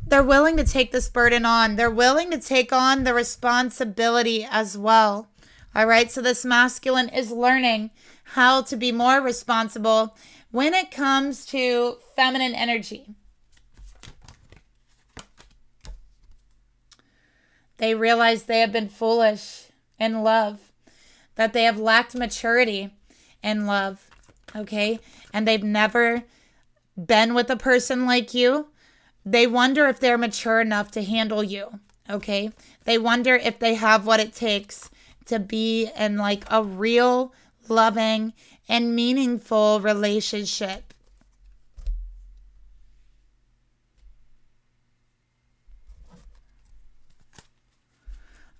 They're willing to take this burden on. They're willing to take on the responsibility as well. All right? So this masculine is learning how to be more responsible when it comes to feminine energy. They realize they have been foolish in love, that they have lacked maturity in love, okay? And they've never been with a person like you. They wonder if they're mature enough to handle you, okay? They wonder if they have what it takes to be in like a real, loving, and meaningful relationship.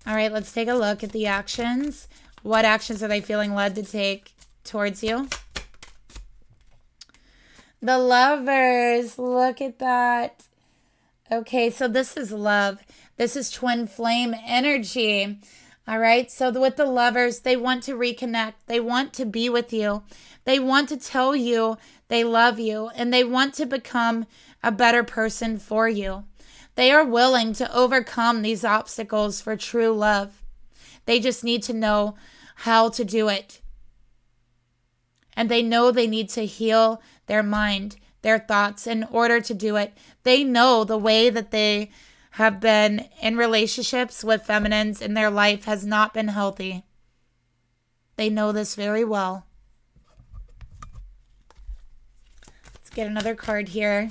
All right, let's take a look at the actions. What actions are they feeling led to take towards you? The Lovers, look at that. Okay, so this is love. This is twin flame energy. All right, so with the Lovers, they want to reconnect. They want to be with you. They want to tell you they love you, and they want to become a better person for you. They are willing to overcome these obstacles for true love. They just need to know how to do it. And they know they need to heal their mind, their thoughts in order to do it. They know the way that they have been in relationships with feminines in their life has not been healthy. They know this very well. Let's get another card here.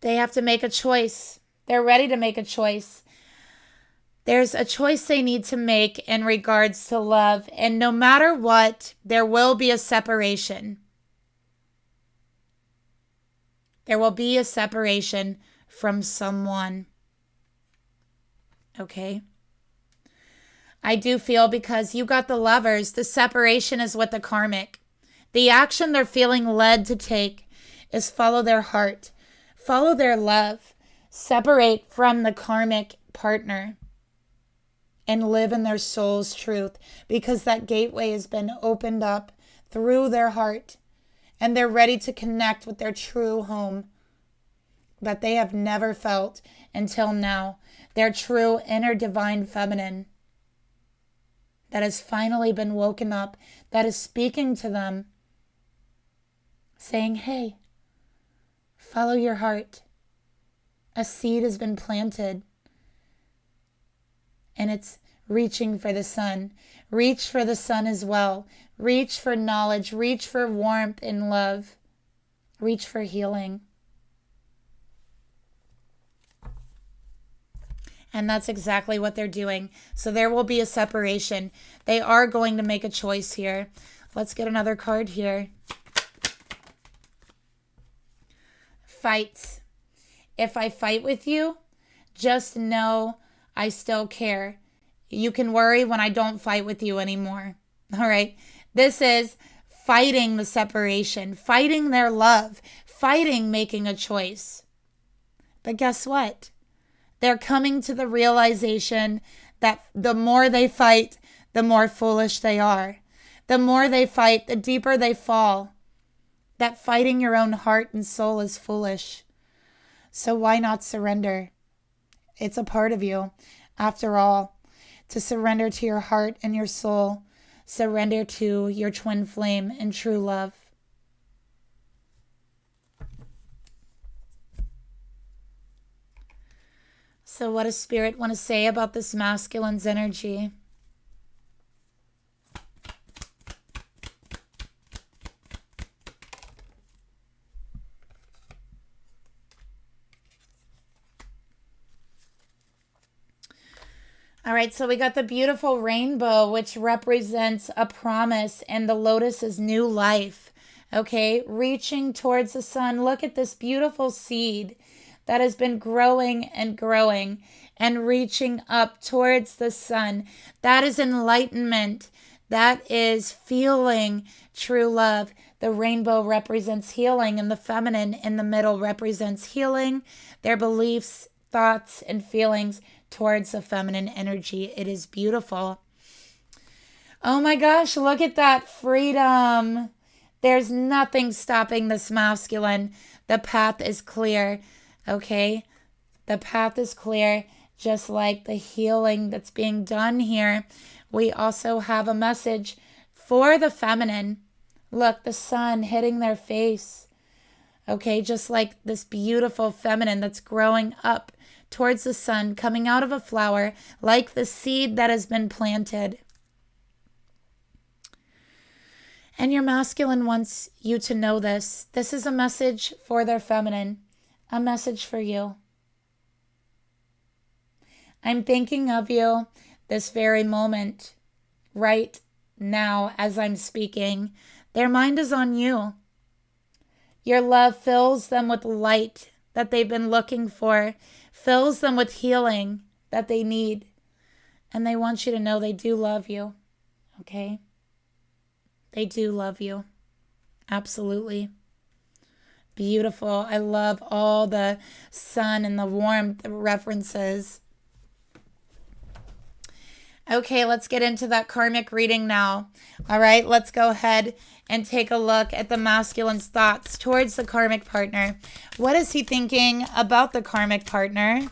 They have to make a choice. They're ready to make a choice. There's a choice they need to make in regards to love. And no matter what, there will be a separation. There will be a separation from someone. Okay? I do feel, because you got the Lovers, the separation is with the Karmic. The action they're feeling led to take is follow their heart. Follow their love. Separate from the Karmic partner. And live in their soul's truth. Because that gateway has been opened up through their heart. And they're ready to connect with their true home that they have never felt until now. Their true inner divine feminine that has finally been woken up, that is speaking to them, saying, hey, follow your heart. A seed has been planted, and it's reaching for the sun. Reach for the sun as well. Reach for knowledge. Reach for warmth and love. Reach for healing. And that's exactly what they're doing. So there will be a separation. They are going to make a choice here. Let's get another card here. fights. If I fight with you, just know I still care. You can worry when I don't fight with you anymore. All right. This is fighting the separation, fighting their love, fighting making a choice. But guess what? They're coming to the realization that the more they fight, the more foolish they are. The more they fight, the deeper they fall. That fighting your own heart and soul is foolish. So why not surrender? It's a part of you. After all, to surrender to your heart and your soul, surrender to your twin flame and true love. So what does Spirit want to say about this masculine's energy? All right, so we got the beautiful rainbow, which represents a promise, and the lotus is new life. Okay, reaching towards the sun. Look at this beautiful seed that has been growing and growing and reaching up towards the sun. That is enlightenment. That is feeling true love. The rainbow represents healing, and the feminine in the middle represents healing, their beliefs, thoughts, and feelings towards the feminine energy. It is beautiful. Oh my gosh, look at that freedom. There's nothing stopping this masculine. The path is clear. Okay? The path is clear, just like the healing that's being done here. We also have a message for the feminine. Look, the sun hitting their face. Okay, just like this beautiful feminine that's growing up towards the sun, coming out of a flower, like the seed that has been planted. And your masculine wants you to know this. This is a message for their feminine, a message for you. I'm thinking of you this very moment, right now as I'm speaking. Their mind is on you. Your love fills them with light that they've been looking for, fills them with healing that they need. And they want you to know they do love you. Okay? They do love you. Absolutely. Beautiful. I love all the sun and the warmth references. Okay, let's get into that karmic reading now. All right, let's go ahead and take a look at the masculine's thoughts towards the karmic partner. What is he thinking about the karmic partner?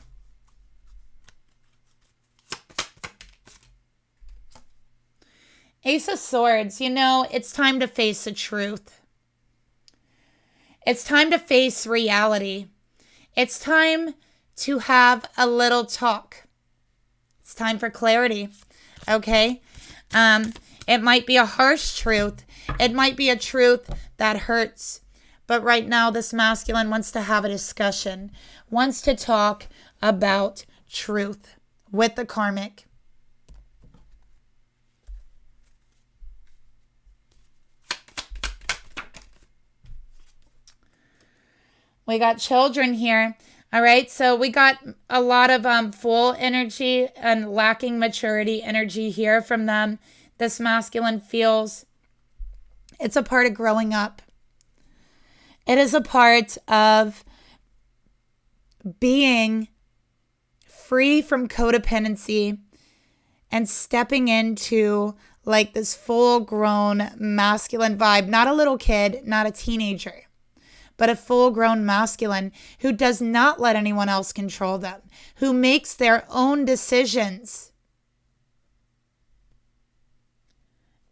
Ace of Swords. You know, it's time to face the truth. It's time to face reality. It's time to have a little talk. It's time for clarity. Okay? It might be a harsh truth. It might be a truth that hurts. But right now, this masculine wants to have a discussion, wants to talk about truth with the karmic. We got children here. All right, so we got a lot of full energy and lacking maturity energy here from them. This masculine feels it's a part of growing up. It is a part of being free from codependency and stepping into like this full-grown masculine vibe. Not a little kid, not a teenager, but a full-grown masculine who does not let anyone else control them, who makes their own decisions.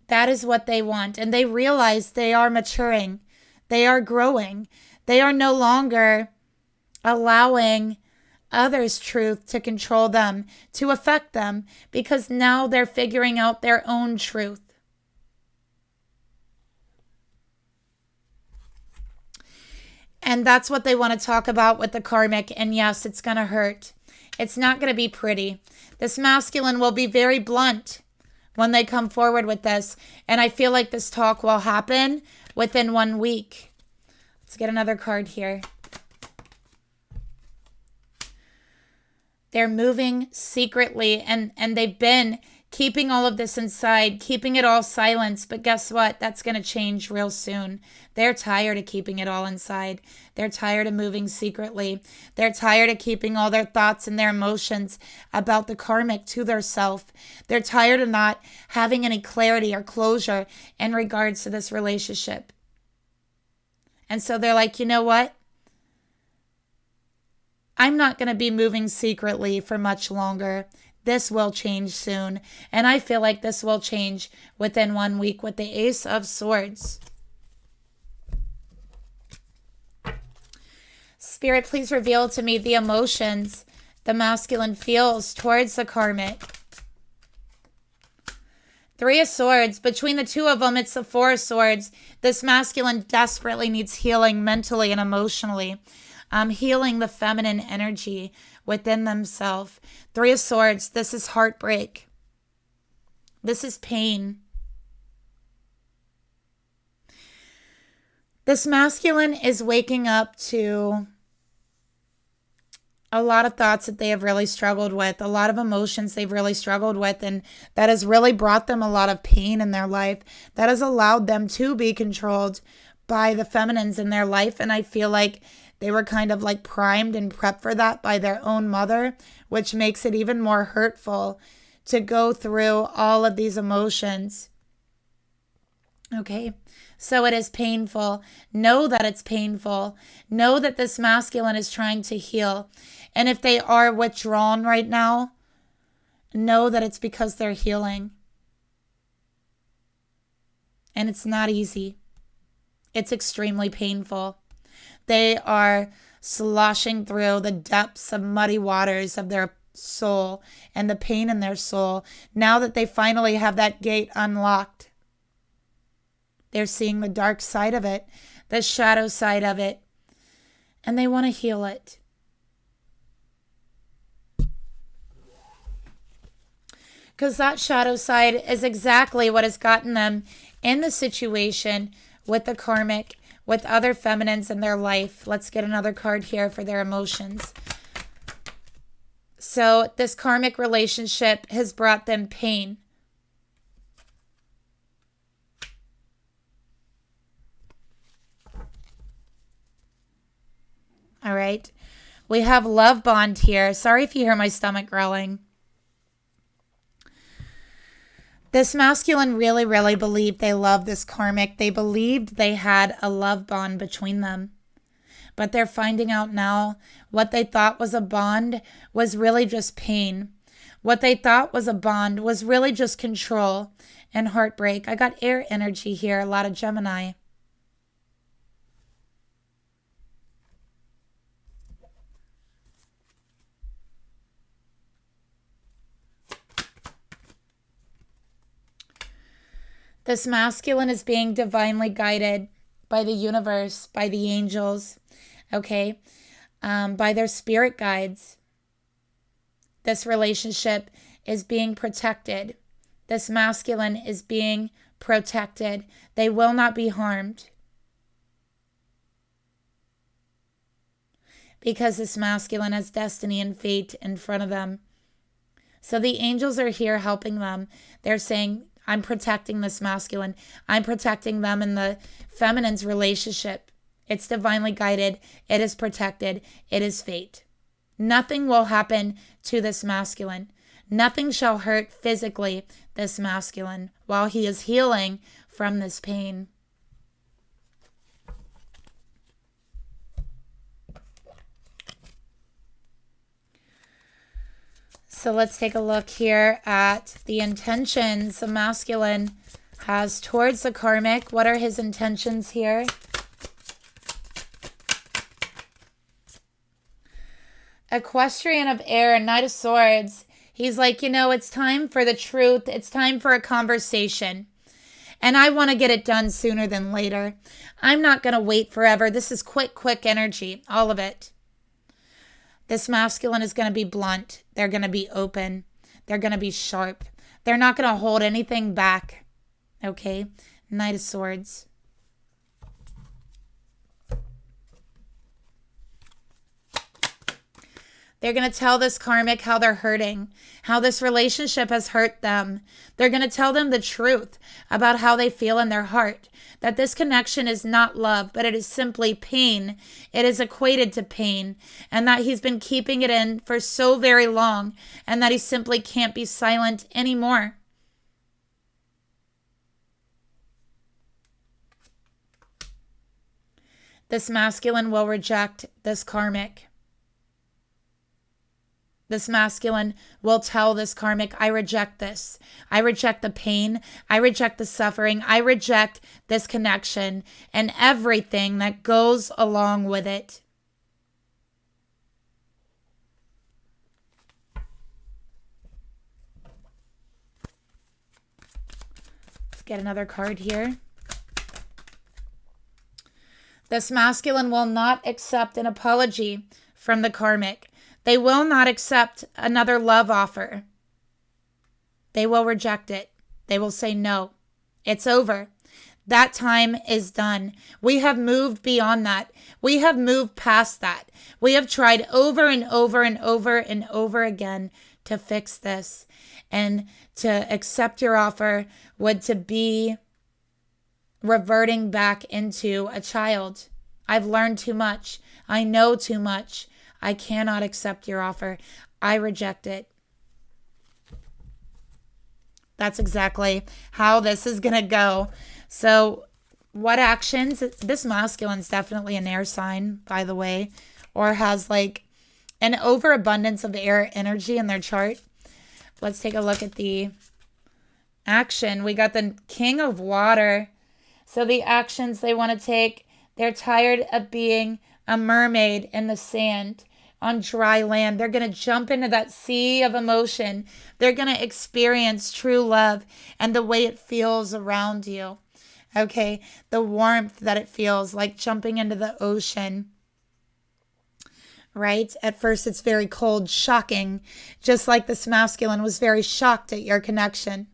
That is what they want. And they realize they are maturing. They are growing. They are no longer allowing others' truth to control them, to affect them, because now they're figuring out their own truth. And that's what they want to talk about with the karmic. And yes, it's going to hurt. It's not going to be pretty. This masculine will be very blunt when they come forward with this. And I feel like this talk will happen within 1 week. Let's get another card here. They're moving secretly, and they've been keeping all of this inside, keeping it all silenced. But guess what? That's going to change real soon. They're tired of keeping it all inside. They're tired of moving secretly. They're tired of keeping all their thoughts and their emotions about the karmic to their self. They're tired of not having any clarity or closure in regards to this relationship. And so they're like, you know what? I'm not going to be moving secretly for much longer. This will change soon. And I feel like this will change within 1 week with the Ace of Swords. Spirit, please reveal to me the emotions the masculine feels towards the karmic. 3 of Swords. Between the two of them, it's the 4 of Swords. This masculine desperately needs healing mentally and emotionally. Healing the feminine energy within themselves. 3 of Swords. This is heartbreak. This is pain. This masculine is waking up to a lot of thoughts that they have really struggled with, a lot of emotions they've really struggled with, and that has really brought them a lot of pain in their life. That has allowed them to be controlled by the feminines in their life, and I feel like they were kind of like primed and prepped for that by their own mother, which makes it even more hurtful to go through all of these emotions. Okay, so it is painful. Know that it's painful. Know that this masculine is trying to heal. And if they are withdrawn right now, know that it's because they're healing. And it's not easy. It's extremely painful. They are sloshing through the depths of muddy waters of their soul and the pain in their soul. Now that they finally have that gate unlocked, they're seeing the dark side of it, the shadow side of it, and they want to heal it. Because that shadow side is exactly what has gotten them in the situation with the karmic, with other feminines in their life. Let's get another card here for their emotions. So this karmic relationship has brought them pain. All right. We have love bond here. Sorry if you hear my stomach growling. This masculine really, really believed they loved this karmic. They believed they had a love bond between them. But they're finding out now what they thought was a bond was really just pain. What they thought was a bond was really just control and heartbreak. I got air energy here, a lot of Gemini. This masculine is being divinely guided by the universe, by the angels, okay, by their spirit guides. This relationship is being protected. This masculine is being protected. They will not be harmed. Because this masculine has destiny and fate in front of them. So the angels are here helping them. They're saying, I'm protecting this masculine. I'm protecting them in the feminine's relationship. It's divinely guided. It is protected. It is fate. Nothing will happen to this masculine. Nothing shall hurt physically this masculine while he is healing from this pain. So let's take a look here at the intentions the masculine has towards the karmic. What are his intentions here? Equestrian of air, Knight of Swords. He's like, it's time for the truth. It's time for a conversation. And I want to get it done sooner than later. I'm not going to wait forever. This is quick energy, all of it. This masculine is going to be blunt. They're going to be open. They're going to be sharp. They're not going to hold anything back. Okay? Knight of Swords. They're going to tell this karmic how they're hurting, how this relationship has hurt them. They're going to tell them the truth about how they feel in their heart, that this connection is not love, but it is simply pain. It is equated to pain, and that he's been keeping it in for so very long, and that he simply can't be silent anymore. This masculine will reject this karmic. This masculine will tell this karmic, I reject this. I reject the pain. I reject the suffering. I reject this connection and everything that goes along with it. Let's get another card here. This masculine will not accept an apology from the karmic. They will not accept another love offer. They will reject it. They will say no. It's over. That time is done. We have moved beyond that. We have moved past that. We have tried over and over and over and over again to fix this. And to accept your offer would to be reverting back into a child. I've learned too much. I know too much. I cannot accept your offer. I reject it. That's exactly how this is going to go. So what actions? This masculine's definitely an air sign, by the way, or has like an overabundance of air energy in their chart. Let's take a look at the action. We got the King of Water. So the actions they want to take, they're tired of being a mermaid in the sand. On dry land. They're going to jump into that sea of emotion. They're going to experience true love and the way it feels around you. Okay? The warmth that it feels like jumping into the ocean. Right? At first it's very cold, shocking. Just like this masculine was very shocked at your connection.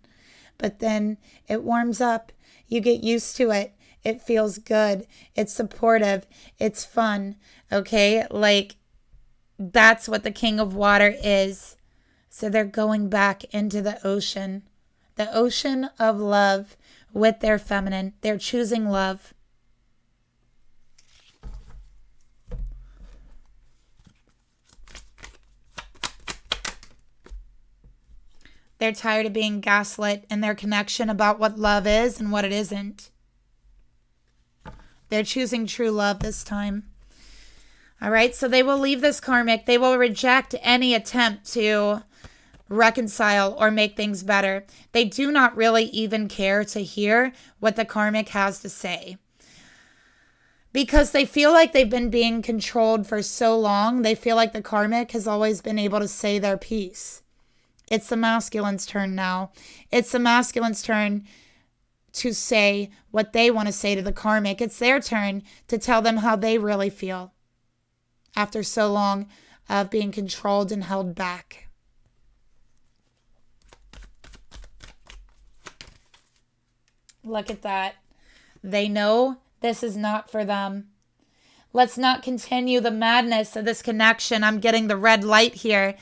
But then it warms up. You get used to it. It feels good. It's supportive. It's fun. Okay? Like, that's what the King of Water is. So they're going back into the ocean of love with their feminine. They're choosing love. They're tired of being gaslit in their connection about what love is and what it isn't. They're choosing true love this time. All right, so they will leave this karmic. They will reject any attempt to reconcile or make things better. They do not really even care to hear what the karmic has to say. Because they feel like they've been being controlled for so long, they feel like the karmic has always been able to say their piece. It's the masculine's turn now. It's the masculine's turn to say what they want to say to the karmic. It's their turn to tell them how they really feel. After so long of being controlled and held back. Look at that. They know this is not for them. Let's not continue the madness of this connection. I'm getting the red light here.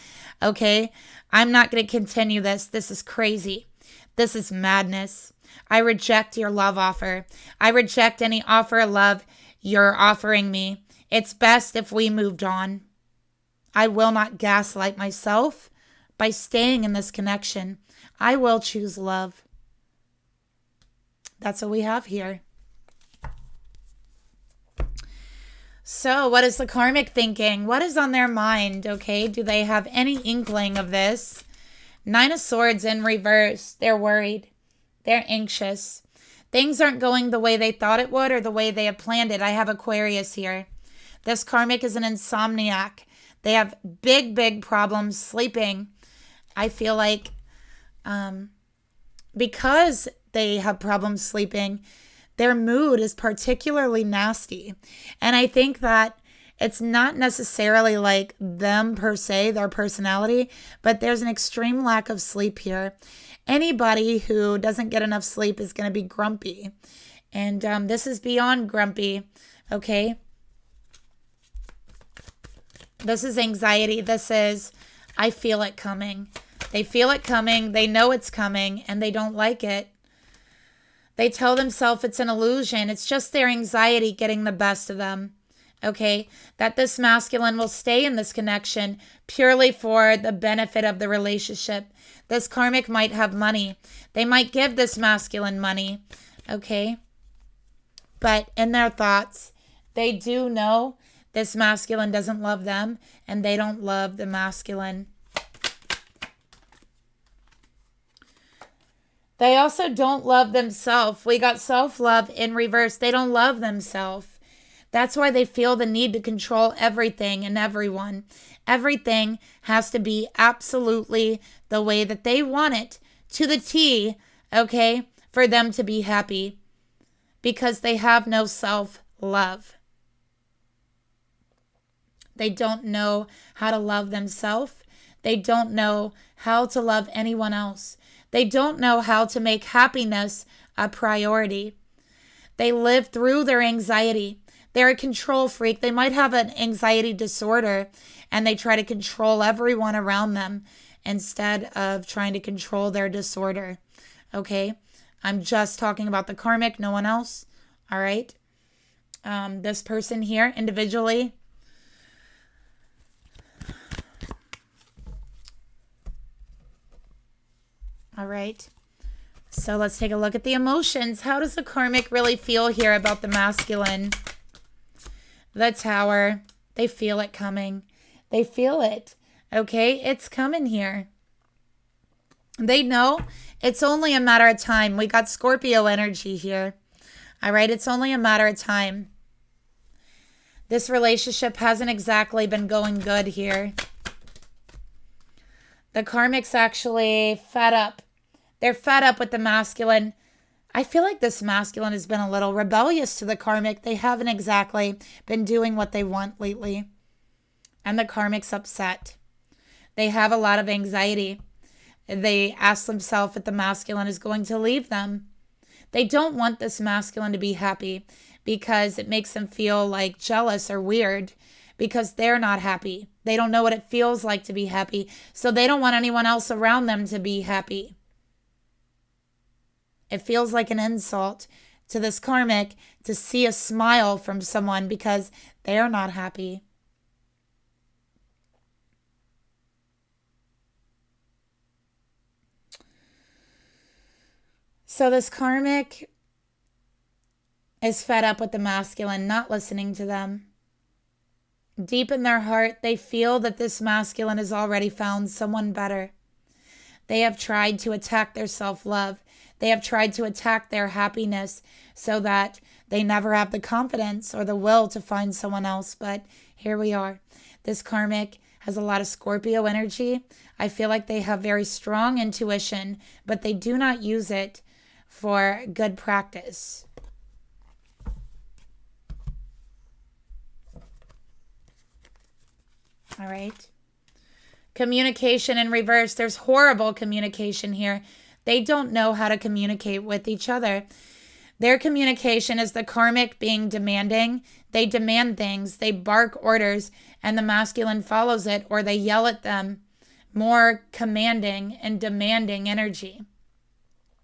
Okay? I'm not going to continue this. This is crazy. This is madness. I reject your love offer. I reject any offer of love you're offering me. It's best if we moved on. I will not gaslight myself by staying in this connection. I will choose love. That's what we have here. So what is the karmic thinking? What is on their mind? Okay, do they have any inkling of this? 9 of Swords in reverse. They're worried. They're anxious. Things aren't going the way they thought it would or the way they have planned it. I have Aquarius here. This karmic is an insomniac. They have big problems sleeping. I feel like because they have problems sleeping, their mood is particularly nasty. And I think that it's not necessarily like them per se, their personality, but there's an extreme lack of sleep here. Anybody who doesn't get enough sleep is going to be grumpy. And this is beyond grumpy, okay? This is anxiety. This is, I feel it coming. They feel it coming. They know it's coming and they don't like it. They tell themselves it's an illusion. It's just their anxiety getting the best of them. Okay, that this masculine will stay in this connection purely for the benefit of the relationship. This karmic might have money. They might give this masculine money. Okay, but in their thoughts, they do know this masculine doesn't love them and they don't love the masculine. They also don't love themselves. We got self-love in reverse. They don't love themselves. That's why they feel the need to control everything and everyone. Everything has to be absolutely the way that they want it, to the T, okay, for them to be happy, because they have no self-love. They don't know how to love themselves. They don't know how to love anyone else. They don't know how to make happiness a priority. They live through their anxiety. They're a control freak. They might have an anxiety disorder and they try to control everyone around them instead of trying to control their disorder. Okay? I'm just talking about the karmic, no one else. All right? This person here individually. All right. So let's take a look at the emotions. How does the karmic really feel here about the masculine? The Tower. They feel it coming. They feel it. Okay? It's coming here. They know it's only a matter of time. We got Scorpio energy here. All right? It's only a matter of time. This relationship hasn't exactly been going good here. The karmic's actually fed up. They're fed up with the masculine. I feel like this masculine has been a little rebellious to the karmic. They haven't exactly been doing what they want lately. And the karmic's upset. They have a lot of anxiety. They ask themselves if the masculine is going to leave them. They don't want this masculine to be happy because it makes them feel like jealous or weird because they're not happy. They don't know what it feels like to be happy. So they don't want anyone else around them to be happy. It feels like an insult to this karmic to see a smile from someone because they're not happy. So this karmic is fed up with the masculine, not listening to them. Deep in their heart, they feel that this masculine has already found someone better. They have tried to attack their self-love. They have tried to attack their happiness so that they never have the confidence or the will to find someone else. But here we are. This karmic has a lot of Scorpio energy. I feel like they have very strong intuition, but they do not use it for good practice. All right. Communication in reverse. There's horrible communication here. They don't know how to communicate with each other. Their communication is the karmic being demanding. They demand things. They bark orders, and the masculine follows it, or they yell at them. More commanding and demanding energy.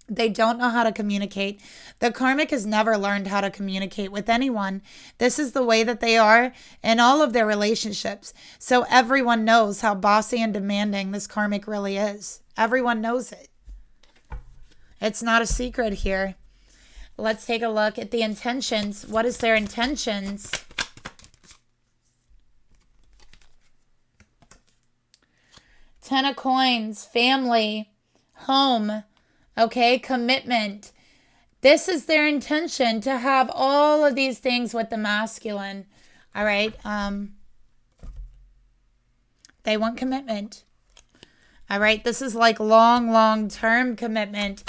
They don't know how to communicate. The karmic has never learned how to communicate with anyone. This is the way that they are in all of their relationships. So everyone knows how bossy and demanding this karmic really is. Everyone knows it. It's not a secret here. Let's take a look at the intentions. What is their intentions? Ten of Coins, family, home. Okay, commitment. This is their intention, to have all of these things with the masculine. All right. They want commitment. All right. This is like long-term commitment.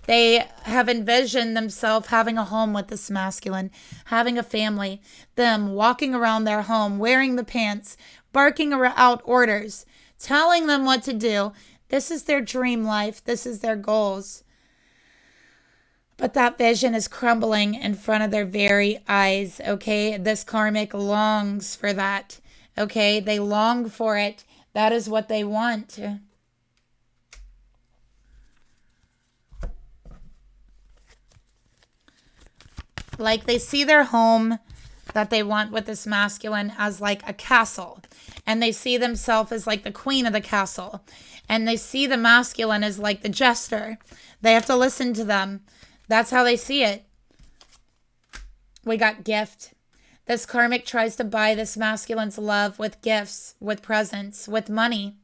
They have envisioned themselves having a home with this masculine, having a family, them walking around their home, wearing the pants, barking out orders, telling them what to do. This is their dream life. This is their goals. But that vision is crumbling in front of their very eyes, okay? This karmic longs for that, Okay, they long for it. That is what they want. Like they see their home that they want with this masculine as like a castle. And they see themselves as like the queen of the castle. And they see the masculine as like the jester. They have to listen to them. That's how they see it. We got gift. This karmic tries to buy this masculine's love with gifts, with presents, with money,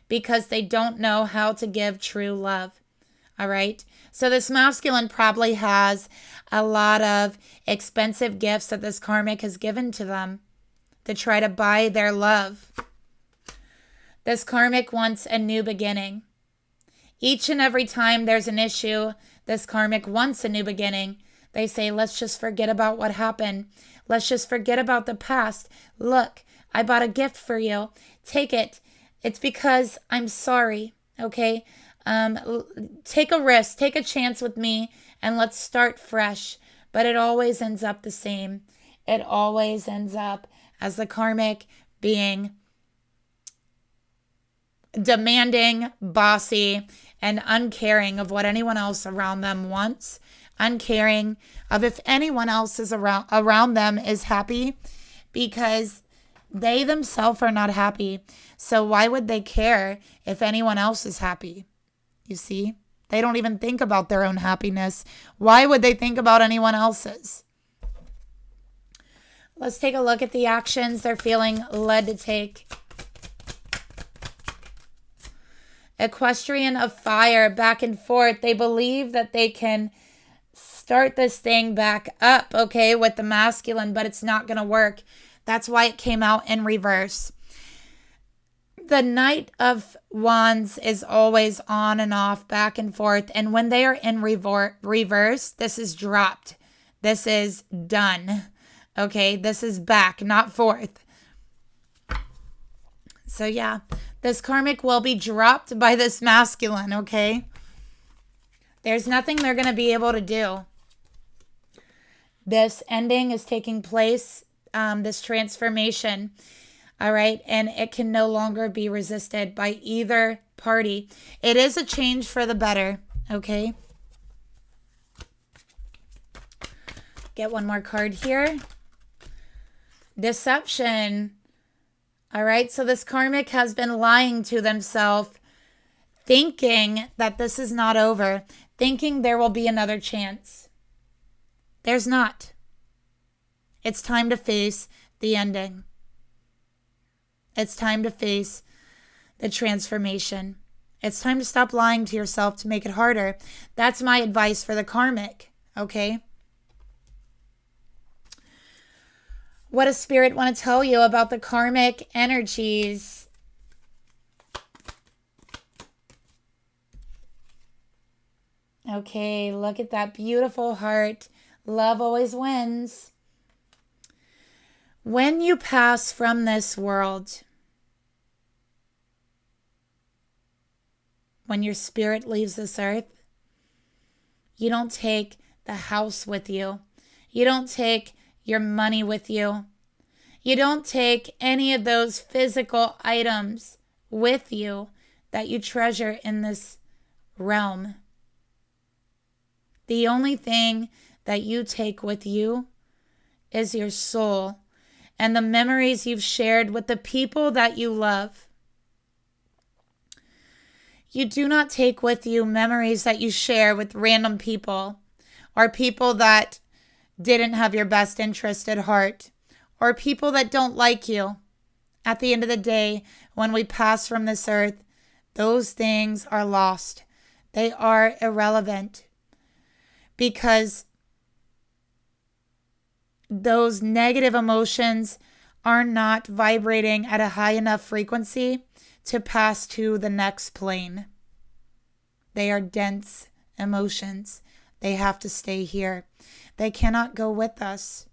because they don't know how to give true love. All right. So this masculine probably has a lot of expensive gifts that this karmic has given to them to try to buy their love. This karmic wants a new beginning. Each and every time there's an issue, this karmic wants a new beginning. They say, let's just forget about what happened. Let's just forget about the past. Look, I bought a gift for you. Take it. It's because I'm sorry. Okay. Take a risk, take a chance with me, and let's start fresh. But it always ends up the same. It always ends up as the karmic being demanding, bossy, and uncaring of what anyone else around them wants, uncaring of if anyone else is around them is happy, because they themselves are not happy. So why would they care if anyone else is happy? You see, they don't even think about their own happiness. Why would they think about anyone else's? Let's take a look at the actions they're feeling led to take. Equestrian of fire, back and forth. They believe that they can start this thing back up, okay, with the masculine, but it's not going to work. That's why it came out in reverse. The Knight of Wands is always on and off, back and forth. And when they are in reverse, this is dropped. This is done. Okay, this is back, not forth. So yeah, this karmic will be dropped by this masculine, okay? There's nothing they're going to be able to do. This ending is taking place, this transformation. All right. And it can no longer be resisted by either party. It is a change for the better. Okay. Get one more card here. Deception. All right. So this karmic has been lying to themselves, thinking that this is not over, thinking there will be another chance. There's not. It's time to face the ending. It's time to face the transformation. It's time to stop lying to yourself to make it harder. That's my advice for the karmic, okay? What does Spirit want to tell you about the karmic energies? Okay, look at that beautiful heart. Love always wins. When you pass from this world, when your spirit leaves this earth, you don't take the house with you. You don't take your money with you. You don't take any of those physical items with you that you treasure in this realm. The only thing that you take with you is your soul and the memories you've shared with the people that you love. You do not take with you memories that you share with random people, or people that didn't have your best interest at heart, or people that don't like you. At the end of the day, when we pass from this earth, those things are lost. They are irrelevant, because those negative emotions are not vibrating at a high enough frequency to pass to the next plane. They are dense emotions. They have to stay here. They cannot go with us.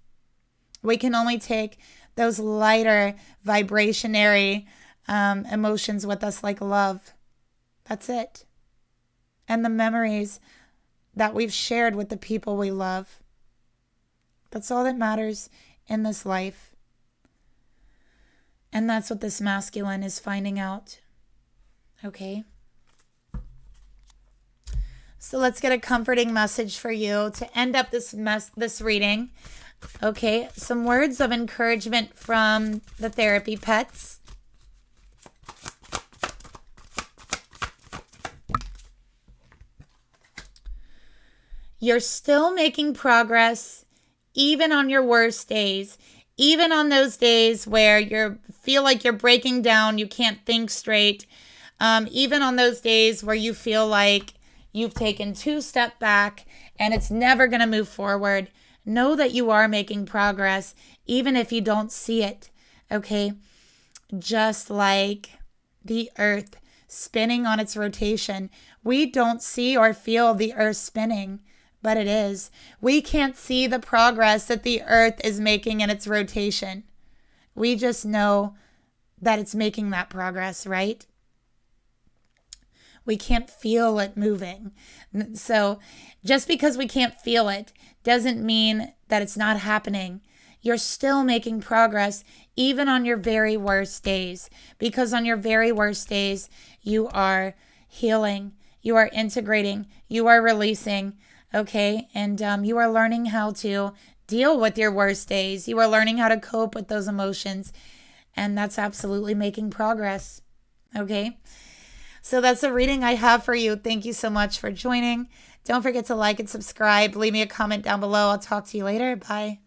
We can only take those lighter vibrationary emotions with us, like love. That's it. And the memories that we've shared with the people we love. That's all that matters in this life. And that's what this masculine is finding out. Okay. So let's get a comforting message for you to end up this reading. Okay, some words of encouragement from the therapy pets. You're still making progress even on your worst days, even on those days where you feel like you're breaking down, you can't think straight, even on those days where you feel like you've taken 2 steps back and it's never going to move forward. Know that you are making progress, even if you don't see it, okay? Just like the earth spinning on its rotation. We don't see or feel the earth spinning, but it is. We can't see the progress that the earth is making in its rotation. We just know that it's making that progress, right? We can't feel it moving. So just because we can't feel it doesn't mean that it's not happening. You're still making progress even on your very worst days, because on your very worst days, you are healing, you are integrating, you are releasing, okay? And you are learning how to deal with your worst days. You are learning how to cope with those emotions, and that's absolutely making progress, okay? So that's the reading I have for you. Thank you so much for joining. Don't forget to like and subscribe. Leave me a comment down below. I'll talk to you later. Bye.